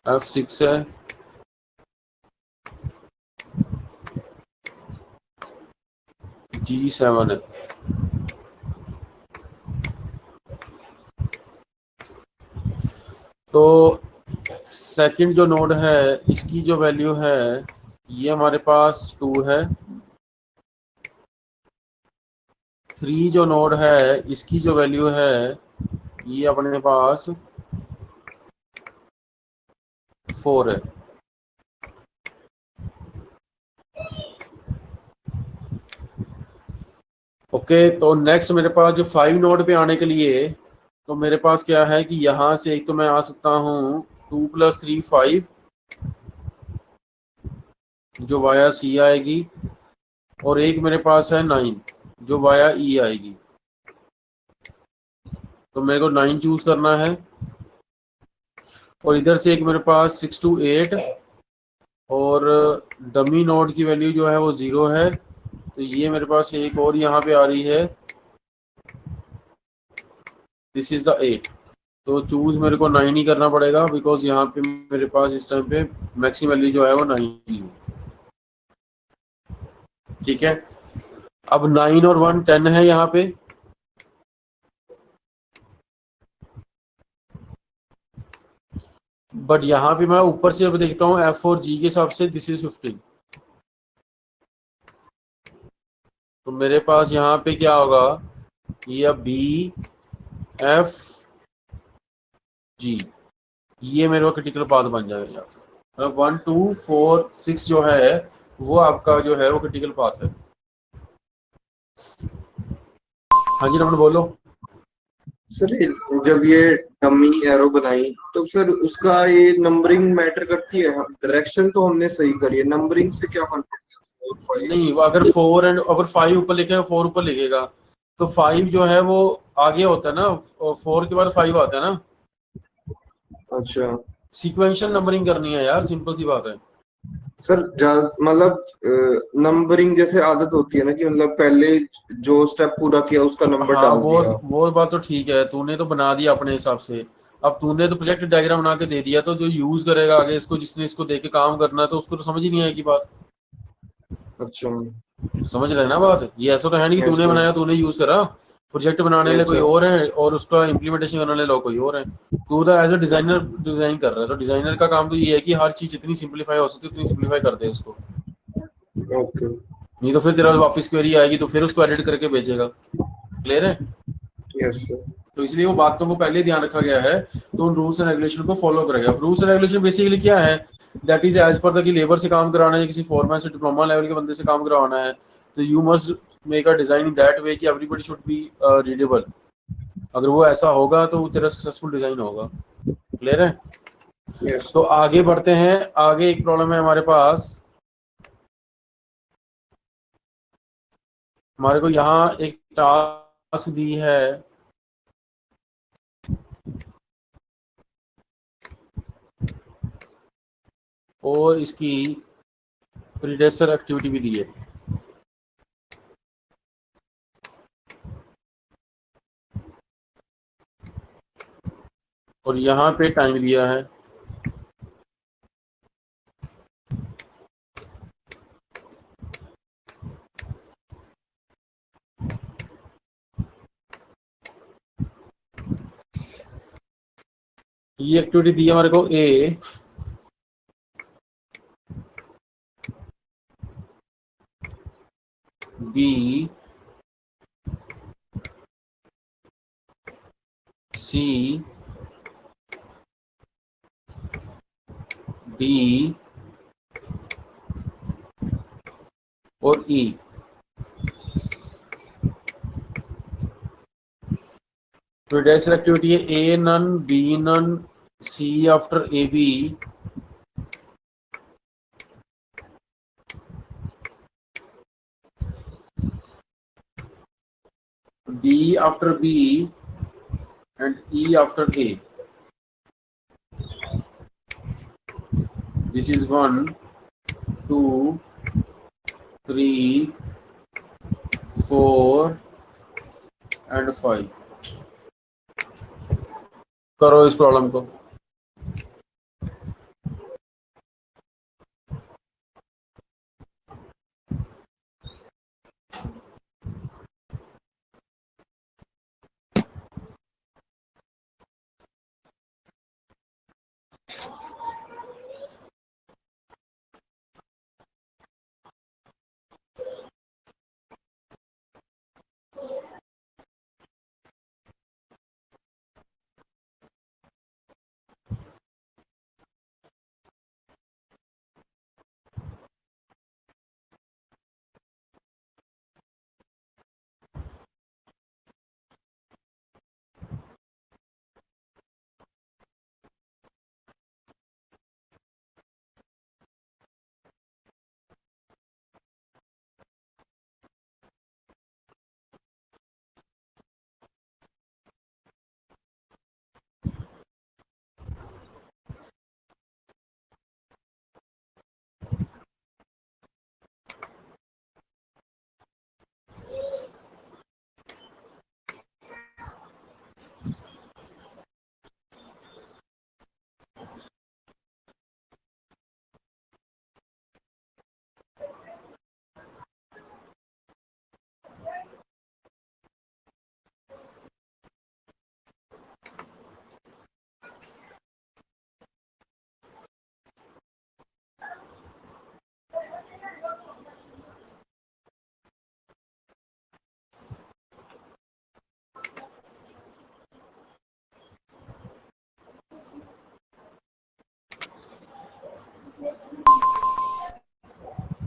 S1: एफ 6 है, जी 7 है। तो सेकंड जो नोड है इसकी जो वैल्यू है ये हमारे पास 2 है। 3 जो नोड है इसकी जो वैल्यू है ये अपने पास 4 है। ओके, तो नेक्स्ट मेरे पास जो 5 नोड पे आने के लिए, तो मेरे पास क्या है कि यहाँ से एक तो मैं आ सकता हूँ 2 + 3 5 जो वाया सी आएगी, और एक मेरे पास है 9 जो वाया ई आएगी। तो मेरे को 9 चूज करना है, और इधर से एक मेरे पास 6 to 8, और डमी नोड की वैल्यू जो है वो 0 है। तो ये मेरे पास एक और यहाँ पे आ रही है, दिस इज द 8। तो चूज मेरे को 9 ही करना पड़ेगा, बिकॉज यहाँ पे मेरे पास इस टाइम पे मैक्सिमम वैल्यू जो है वो 9 ही है। ठीक है, अब 9 और 1 10 है यहाँ पे। बट यहाँ पे मैं ऊपर से अब देखता हूँ F और G के हिसाब से, दिस इज 15। तो मेरे पास यहाँ पे क्या होगा, ये B F G, ये मेरे को क्रिटिकल पाथ बन जाएगा यहाँ पे। 1 2 4 6 जो है वो आपका जो है वो क्रिटिकल पाथ है। हाँ जी रमन बोलो।
S2: सर जब ये डमी एरो बनाई तो सर उसका ये नंबरिंग मैटर करती है? डायरेक्शन तो हमने सही करी है, नंबरिंग से क्या फर्क पड़ता है? 4 5
S1: नहीं, वो अगर 4 एंड अगर 5 ऊपर लिखेगा, 4 ऊपर लिखेगा, तो 5 जो है वो आगे होता है ना, और 4 के बाद 5 आता है ना।
S2: अच्छा
S1: सीक्वेंशियल नंबरिंग करनी है यार, सिंपल सी बात है।
S2: सर, मतलब नंबरिंग जैसे आदत होती है ना कि मतलब पहले जो स्टेप पूरा किया उसका नंबर
S1: हाँ,
S2: डाल दिया।
S1: वो बात तो ठीक है, तूने तो बना दिया अपने हिसाब से। अब तूने तो प्रोजेक्ट डायग्राम बना के दे दिया, तो जो यूज करेगा आगे इसको, जिसने इसको देख के काम करना है, तो उसको तो समझ ही नहीं आएगी बात।
S2: अच्छा।
S1: समझ रहे हैं ना बात? ये ऐसा तो है नहीं कि
S2: यस
S1: तूने
S2: सर।
S1: बनाया तूने यूज करा। प्रोजेक्ट बनाने
S2: यस
S1: वाले कोई
S2: सर।
S1: और है, और उसका इम्प्लीमेंटेशन करने वाले लोग कोई और है। तू तो एज अ डिजाइनर डिजाइन कर रहा है, तो डिजाइनर का काम तो ये है कि हर चीज जितनी सिंप्लीफाई हो सकती है उतनी सिंप्लीफाई कर दे उसको।
S2: ओके।
S1: नहीं तो फिर तेरा वापस क्वेरी आएगी, तो फिर उसको एडिट करके भेजेगा। क्लियर है?
S2: Yes sir.
S1: तो इसलिए वो बातों को पहले ध्यान रखा गया है, तो उन रूल्स एंड रेगुलेशन को फॉलो करेगा। रूल्स एंड रेगुलेशन बेसिकली क्या है, that is as per the कि लेबर से काम कराना है या किसी फॉरमैन से डिप्लोमा लेवल के बंदे से काम करवाना है, तो you must make a design in that way कि एवरीबॉडी शुड बी रीडेबल। अगर वो ऐसा होगा तो तेरा सक्सेसफुल डिजाइन होगा। क्लियर है?
S2: यस
S1: तो
S2: सर।
S1: आगे बढ़ते हैं। आगे एक प्रॉब्लम है हमारे पास, हमारे को यहाँ एक टास्क दी है, और इसकी प्रीडेसेसर एक्टिविटी भी दी है। और यहाँ पे टाइम दिया है। ये एक्टिविटी दी है हमारे को ए, बी, सी, डी और ई। प्रीडेसेसर एक्टिविटी है A none, B none, C after A B, D after B, and E after A. This is 1, 2, 3, 4 and 5. करो इस प्रॉब्लम को।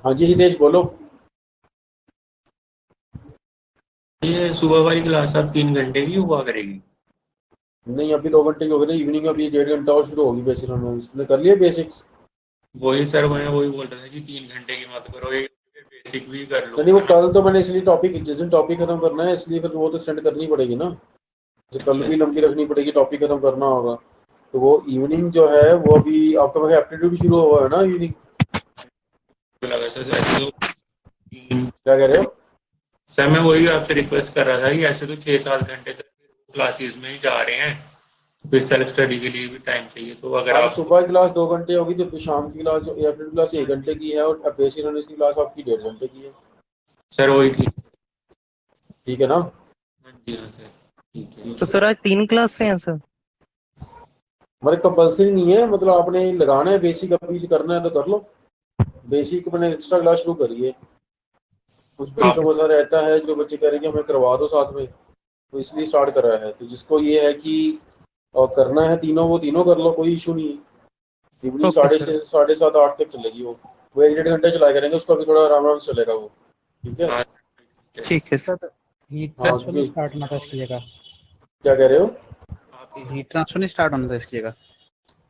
S1: हाँ जी हितेश बोलो।
S7: ये सुबह वाली क्लास अब 3 घंटे की हुआ करेगी?
S1: नहीं अभी 2 घंटे की हो गई ना, इवनिंग अभी 1.5 घंटा और शुरू होगी बेसिक एनालिसिस। तुमने कर लिया बेसिक्स?
S7: वही सर, मैं वही बोल रहा था कि 3 घंटे की मत करो, एक बेसिक भी कर
S1: नहीं वो
S7: लूंगा ना।
S1: कल तो मैंने इसलिए टॉपिक, जिस दिन टॉपिक खत्म करना है इसलिए फिर वो तो एक्सटेंड करनी पड़ेगी ना, जो कल
S7: अच्छा,
S1: भी लंबी रखनी पड़ेगी, टॉपिक खत्म करना होगा। तो वो इवनिंग जो है वो अभी आपका वैसे एप्टीट्यूड शुरू हुआ है ना इवनिंग?
S7: तो लगा सर ऐसे तो
S1: क्या कह रहे हो?
S7: सर मैं वही आपसे रिक्वेस्ट कर रहा था कि ऐसे तो 6-7 घंटे तक क्लासेस में ही जा रहे हैं, तो फिर सेल्फ स्टडी के लिए भी टाइम चाहिए, तो अगर
S1: हाँ तो
S7: आप।
S1: सुबह की क्लास 2 घंटे होगी, तो फिर शाम की क्लास या फिर क्लास 1 घंटे की है, और बेसिक एनालिसिस की क्लास आपकी 1.5 घंटे की है।
S7: सर वही ठीक।
S1: ठीक है ना?
S7: हाँ जी, हाँ सर, ठीक है।
S3: तो सर आज 3 क्लास से हैं सर?
S1: मतलब कंपल्सरी नहीं है, मतलब आपने लगाना है बेसिक, अभी से करना है तो कर लो। बेसिक मैंने एक्स्ट्रा क्लास शुरू करी है। कुछ बच्चों
S7: आप
S1: को ऐसा रहता है जो बच्चे कह रहे हैं कि हमें करवा दो साथ में, तो इसलिए स्टार्ट करा है। तो जिसको ये है कि करना है तीनों, वो तीनों कर लो, कोई इशू नहीं है। इवनिंग
S3: ओके
S1: साढ़े
S3: सर।
S1: छः से 7:30 8 तक चलेगी वो 1-1.5 घंटे चलाया करेंगे, उसका भी थोड़ा आराम आराम से चलेगा वो। ठीक है।
S7: हाँ, ठीक है।
S3: ठीक है सर।
S5: सर हीट
S1: हाँ
S5: ट्रांसफर नहीं
S1: क्योंकि
S5: स्टार्ट होना था इसकी जगह?
S1: क्या कह रहे हो?
S7: आप
S5: हीट ट्रांसफर नहीं स्टार्ट होना था इसकी जगह?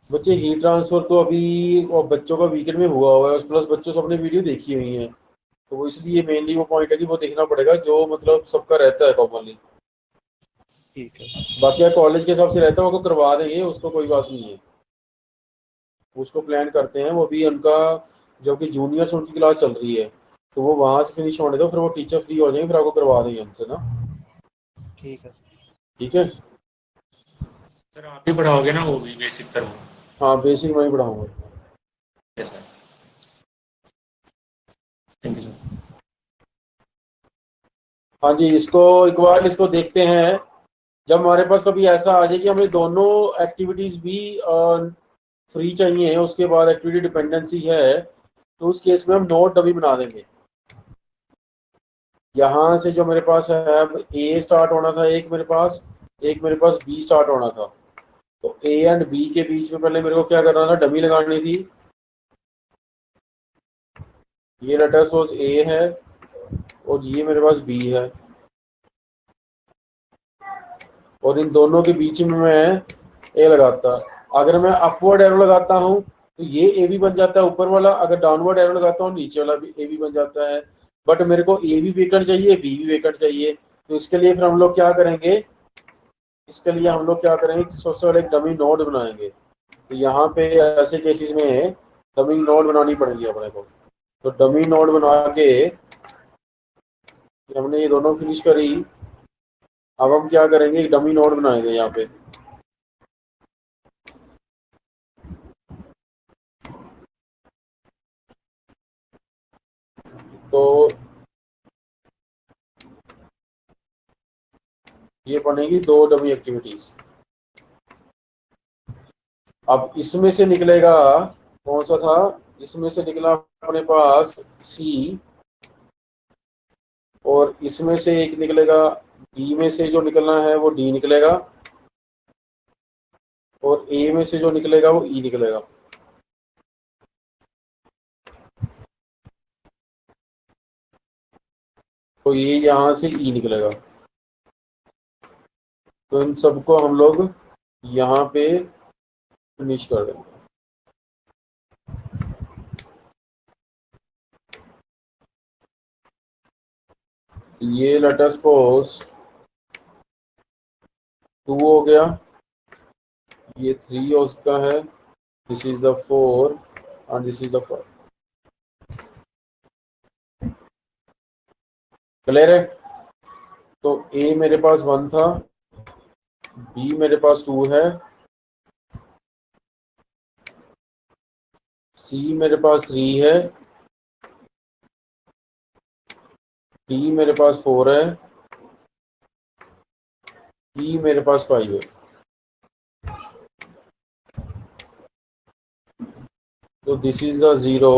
S1: बच्चे हीट ट्रांसफर तो अभी और बच्चों का वीकेंड में हुआ हुआ है, प्लस बच्चों सबने वीडियो देखी हुई है, तो वो इसलिए मेनली वो पॉइंट है कि वो देखना पड़ेगा जो मतलब सबका रहता है कॉमनली।
S5: ठीक है।
S1: बाकी कॉलेज के हिसाब से रहता है, वो करवा देंगे, उसको कोई बात नहीं है। उसको प्लान करते हैं वो भी उनका, जो कि जूनियर्स उनकी क्लास चल रही है, तो वो वहां से फिनिश होने दो, फिर वो टीचर फ्री हो जाएंगे, फिर आपको करवा देंगे उनसे ना।
S5: ठीक है।
S1: ठीक है।
S7: सर आप ही पढ़ाओगे ना वो भी बेसिक करूँ?
S1: हाँ बेसिक मैं ही पढ़ाऊंगा।
S7: Sir thank you sir.
S1: हाँ जी, इसको एक बार इसको देखते हैं। जब हमारे पास कभी ऐसा आ जाए कि हमें दोनों एक्टिविटीज भी फ्री चाहिए, उसके बाद एक्टिविटी डिपेंडेंसी है, तो उस केस में हम नोट डमी बना देंगे। यहाँ से जो मेरे पास है, अब ए स्टार्ट होना था एक मेरे पास, एक मेरे पास बी स्टार्ट होना था। तो ए एंड बी के बीच में पहले मेरे को क्या करना था, डमी लगानी थी। ये लेटर सोर्स ए है और ये मेरे पास बी है, और इन दोनों के बीच में मैं ए लगाता। अगर मैं अपवर्ड एरो लगाता हूँ तो ये ए भी बन जाता है ऊपर वाला, अगर डाउनवर्ड एरो लगाता हूँ नीचे वाला भी ए भी बन जाता है। बट मेरे को ए भी वेकेंट चाहिए, बी भी वेकेंट चाहिए, तो इसके लिए फिर हम लोग क्या करेंगे, इसके लिए हम लोग क्या करेंगे, सबसे पहले एक डमी नोड बनाएंगे। तो यहाँ पे ऐसे केसेस में डमी नोड बनानी पड़ेगी अपने को। तो डमी नोड बना के हमने ये दोनों फिनिश करी। अब हम क्या करेंगे, एक डमी नोड बनाएंगे यहाँ पे। तो ये बनेगी 2 डमी एक्टिविटीज। अब इसमें से निकलेगा, कौन सा था, इसमें से निकला अपने पास सी, और इसमें से एक निकलेगा, बी में से जो निकलना है वो डी निकलेगा, और ए में से जो निकलेगा वो ई निकलेगा। तो ये यहाँ से ई निकलेगा। तो इन सबको हम लोग यहाँ पे फिनिश कर देंगे। ये लेटर सपोज 2 हो गया, ये 3 उसका है, this is the 4 and this is the 5। Clear है? तो ए मेरे पास 1 था, बी मेरे पास 2 है, सी मेरे पास 3 है, डी मेरे पास 4 है, ई मेरे पास 5 है। तो दिस इज द 0,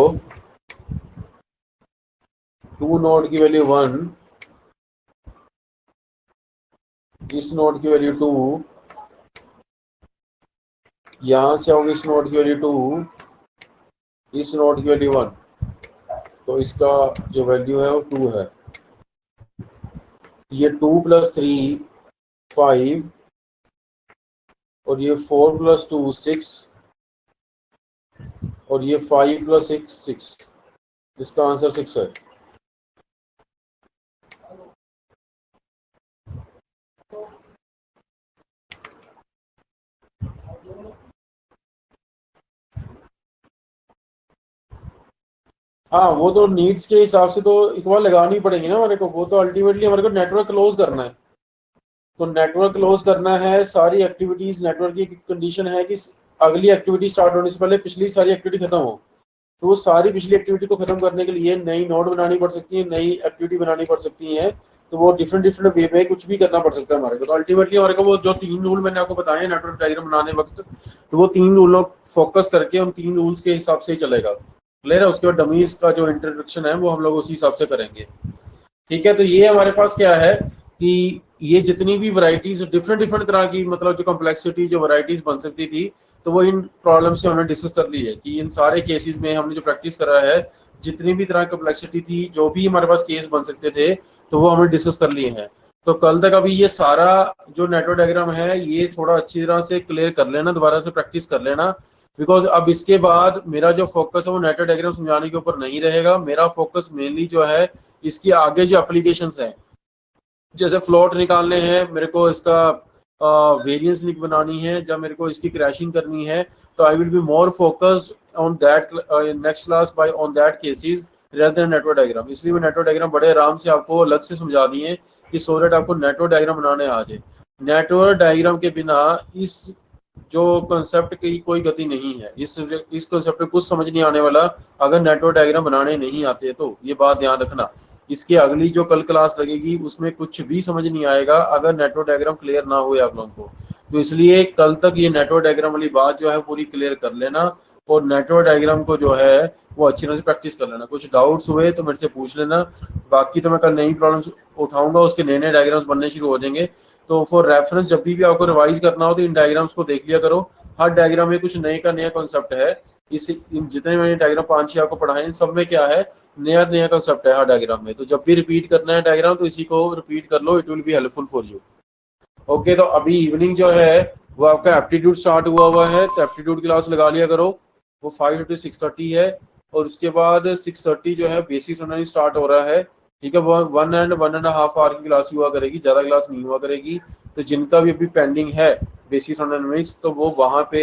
S1: 2 नोड की वैल्यू 1, इस नोड की वैल्यू 2, यहाँ से आओगे इस नोड की वैल्यू 2, इस नोड की वैल्यू 1। तो इसका जो वैल्यू है वो 2 है। ये 2 + 3 5 और ये 4 + 2 6 और ये 5 + 6 6। इसका आंसर 6 है। हाँ, वो तो नीड्स के हिसाब से तो इक्वल लगानी पड़ेगी ना हमारे को। वो तो अल्टीमेटली हमारे को नेटवर्क क्लोज करना है। तो नेटवर्क क्लोज करना है, सारी एक्टिविटीज नेटवर्क की कंडीशन है कि अगली एक्टिविटी स्टार्ट होने से पहले पिछली सारी एक्टिविटी खत्म हो। तो वो सारी पिछली एक्टिविटी को खत्म करने के लिए नई नोड बनानी पड़ सकती है, नई एक्टिविटी बनानी पड़ सकती है। तो वो डिफरेंट डिफरेंट वे में कुछ भी करना पड़ सकता है हमारे को। तो अल्टीमेटली हमारे को वो जो 3 रूल मैंने आपको बताए नेटवर्क डायग्राम बनाने वक्त, तो वो 3 रूलों फोकस करके उन 3 रूल्स के हिसाब से ही चलेगा। क्लियर है? उसके बाद डमीज का जो इंट्रोडक्शन है वो हम लोग उसी हिसाब से करेंगे। ठीक है, तो ये हमारे पास क्या है कि ये जितनी भी वैरायटीज डिफरेंट डिफरेंट तरह की, मतलब जो कॉम्प्लेक्सिटी जो वैरायटीज बन सकती थी, तो वो इन प्रॉब्लम से हमने डिस्कस कर ली है कि इन सारे केसेस में हमने जो प्रैक्टिस करा है, जितनी भी तरह की कॉम्प्लेक्सिटी थी, जो भी हमारे पास केस बन सकते थे, तो वो हमने डिस्कस कर लिए हैं। तो कल तक अभी ये सारा जो नेटवर्क डायग्राम है ये थोड़ा अच्छी तरह से क्लियर कर लेना, दोबारा से प्रैक्टिस कर लेना। बिकॉज अब इसके बाद मेरा जो फोकस है वो नेटवर्क डायग्राम समझाने के ऊपर नहीं रहेगा। मेरा फोकस मेनली जो है इसकी आगे जो एप्लीकेशंस हैं, जैसे फ्लोट निकालने हैं मेरे को, इसका वेरिएंस लिंक बनानी है, जब मेरे को इसकी क्रैशिंग करनी है, तो I will be more focused on that next class by on that cases rather than network diagram. इसलिए मैं नेटवर्क डायग्राम बड़े आराम से आपको अलग से समझा दिए कि सो दैट आपको नेटवर्क डायग्राम बनाने आ जाए। नेटवर्क डायग्राम के बिना इस जो कंसेप्ट की कोई गति नहीं है। इस कंसेप्ट में कुछ समझ नहीं आने वाला अगर नेटवर्क डायग्राम बनाने नहीं आते। तो ये बात ध्यान रखना। इसके अगली जो कल क्लास लगेगी उसमें कुछ भी समझ नहीं आएगा अगर नेटवर्क डायग्राम क्लियर ना हुए आप लोगों को। तो इसलिए कल तक ये नेटवर्क डायग्राम वाली बात जो है पूरी क्लियर कर लेना, और नेटवर्क डायग्राम को जो है वो अच्छी तरह से प्रैक्टिस कर लेना। कुछ डाउट्स हुए तो मेरे से पूछ लेना। बाकी तो मैं कल नई प्रॉब्लम्स उठाऊंगा, उसके नए नए डायग्राम्स बनने शुरू हो जाएंगे। तो फॉर रेफरेंस जब भी आपको रिवाइज करना हो तो इन डायग्राम्स को देख लिया करो। हर डायग्राम में कुछ नए का नया कॉन्सेप्ट है। इन जितने मैंने डायग्राम 5-6 आपको पढ़ाए इन सब में क्या है, नया नया कंसेप्ट है हर डायग्राम में। तो जब भी रिपीट करना है डायग्राम तो इसी को रिपीट कर लो, it will be helpful for you. Okay, तो अभी इवनिंग जो है वो आपका एप्टीट्यूड स्टार्ट हुआ है, तो एप्टीट्यूड क्लास लगा लिया करो। वो 5 to 6:30 है, और उसके बाद 6:30 जो है बेसिक सुनना स्टार्ट हो रहा है। ठीक है, 1 and 1.5 आवर की क्लास हुआ करेगी, ज़्यादा क्लास नहीं हुआ करेगी। तो जिनका भी अभी पेंडिंग है बेसिक डायनामिक्स, तो वो वहाँ पे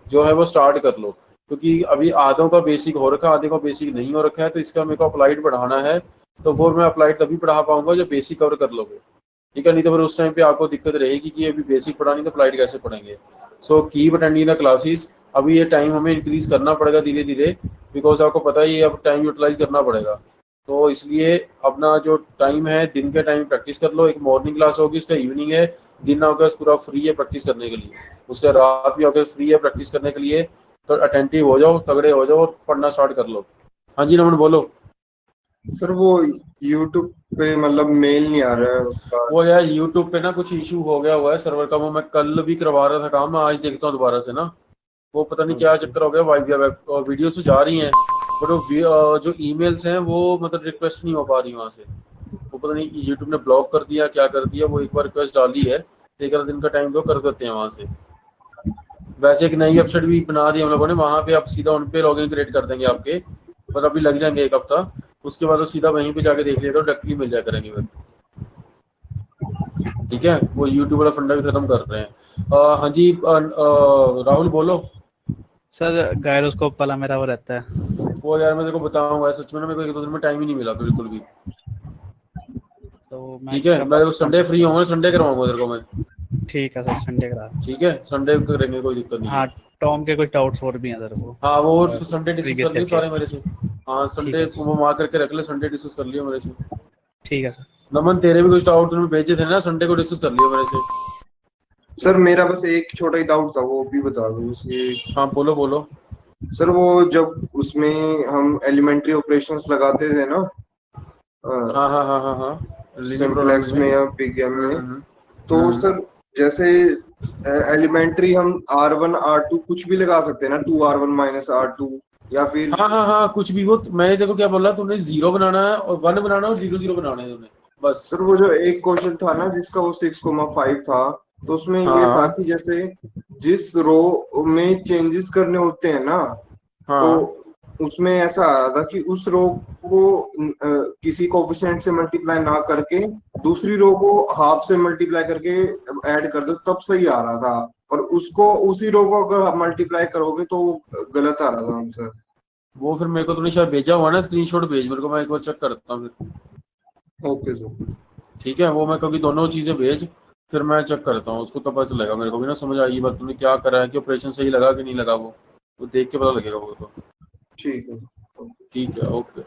S1: जो है वो स्टार्ट कर लो, क्योंकि अभी आधों का बेसिक हो रखा है, आधे का बेसिक नहीं हो रखा है। तो इसका मेरे को अप्लाइड पढ़ाना है, तो वो मैं अप्लाइड तभी पढ़ा पाऊंगा जब बेसिक कवर कर लोगे। ठीक है, नहीं तो फिर उस टाइम पे आपको दिक्कत रहेगी कि अभी बेसिक पढ़ानी तो अप्लाइड कैसे पढ़ेंगे। So keep attending the classes. अभी ये टाइम हमें इंक्रीज करना पड़ेगा धीरे धीरे, बिकॉज आपको पता ही है अब टाइम यूटिलाइज करना पड़ेगा। तो इसलिए अपना जो टाइम है दिन के टाइम प्रैक्टिस कर लो। एक मॉर्निंग क्लास होगी, उसका इवनिंग है। दिन आपके पास पूरा फ्री है प्रैक्टिस करने के लिए, उसके रात भी आपके फ्री है प्रैक्टिस करने के लिए। तो अटेंटिव हो जाओ, तगड़े हो जाओ और पढ़ना स्टार्ट कर लो। हाँ जी नमन बोलो।
S2: सर वो यूट्यूब पे मतलब मेल नहीं आ रहा है उसका।
S1: वो यार यूट्यूब पे ना कुछ इशू हो गया हुआ है सर्वर का। वो मैं कल भी करवा रहा था काम, मैं आज देखता हूँ दोबारा से ना। वो पता नहीं क्या चक्कर हो गया, वीडियोस तो जा रही हैं बट वो जो ईमेल्स हैं वो मतलब रिक्वेस्ट नहीं हो पा रही वहाँ से। वो पता नहीं यूट्यूब ने ब्लॉक कर दिया क्या कर दिया। वो एक बार रिक्वेस्ट डाली है, 11 दिन का टाइम दो, कर देते हैं वहाँ से। वैसे एक नई वेबसाइट भी बना दी हम लोगों ने, वहाँ पे आप सीधा उन पे लॉगिन क्रिएट कर देंगे आपके, पर अभी लग जाएंगे 1 हफ्ता। उसके बाद तो सीधा वहीं पे जाके देख लिया तो डायरेक्टली मिल जाया करेंगे फिर। ठीक है, वो यूट्यूब वाला फंडा भी खत्म कर रहे हैं। हाँ जी राहुल बोलो।
S5: सर गायरोस्कोप वाला मेरा वो रहता है।
S1: वो यार मैं तेरे को बताऊंगा, सच में ना मेरे को 1-2 दिन में टाइम ही नहीं मिला बिल्कुल भी।
S5: तो
S1: ठीक है, मैं संडे फ्री होऊंगा, संडे करवाऊंगा तेरे को मैं।
S5: ठीक है सर, संडे करा।
S1: ठीक है, संडे करेंगे, कोई दिक्कत नहीं।
S5: हाँ, टॉम के कुछ डाउट्स और भी हैं सर वो।
S1: हाँ वो संडे डिस्कस कर लियो
S5: previous
S1: सारे मेरे से। हाँ संडे वो मार्क करके रख ले, संडे डिस्कस कर लियो मेरे से।
S5: ठीक है सर।
S1: नमन तेरे भी कुछ डाउट तुमने भेजे थे ना, संडे को डिस्कस कर लियो मेरे से।
S2: सर मेरा बस एक छोटा ही डाउट था, वो भी बता दो उसे।
S1: हाँ बोलो बोलो।
S2: सर वो जब उसमें हम एलिमेंट्री ऑपरेशंस लगाते थे ना,
S1: हाँ हाँ हाँ हाँ हाँ
S2: सिंप्लेक्स में या पिगेम में, तो
S1: हम्म।
S2: सर जैसे एलिमेंट्री हम R1 R2 कुछ भी लगा सकते हैं ना, 2R1 - R2 या फिर
S1: हाँ हाँ हाँ, कुछ भी वो मैंने देखो क्या बोला, तूने 0 बनाना है और 1 बनाना है और 0 0 बनाना है तूने, बस।
S2: सर वो जो एक क्वेश्चन था ना जिसका वो 6,5 था, तो उसमें ये
S1: हाँ।
S2: था कि जैसे जिस रो में चेंजेस करने होते हैं ना,
S1: हाँ
S2: तो उसमें ऐसा आ रहा था कि उस रो को किसी कोफिशिएंट से मल्टीप्लाई ना करके दूसरी रो को हाफ से मल्टीप्लाई करके ऐड कर दो, तब सही आ रहा था। और उसको उसी रो को अगर मल्टीप्लाई करोगे तो वो गलत आ रहा था आंसर।
S1: वो फिर मेरे को तूने शायद भेजा हुआ ना, स्क्रीनशॉट भेज मेरे को, मैं एक बार चेक करता हूँ फिर।
S2: Okay sir.
S1: ठीक है, वो मैं कभी दोनों चीजें भेज, फिर मैं चेक करता हूँ, उसको तब पता चलेगा मेरे को भी ना, समझ आएगी बात तूने क्या करा है, कि ऑपरेशन सही लगा कि नहीं लगा, वो देख के पता लगेगा वो तो।
S2: ठीक है।
S1: ठीक है, ओके।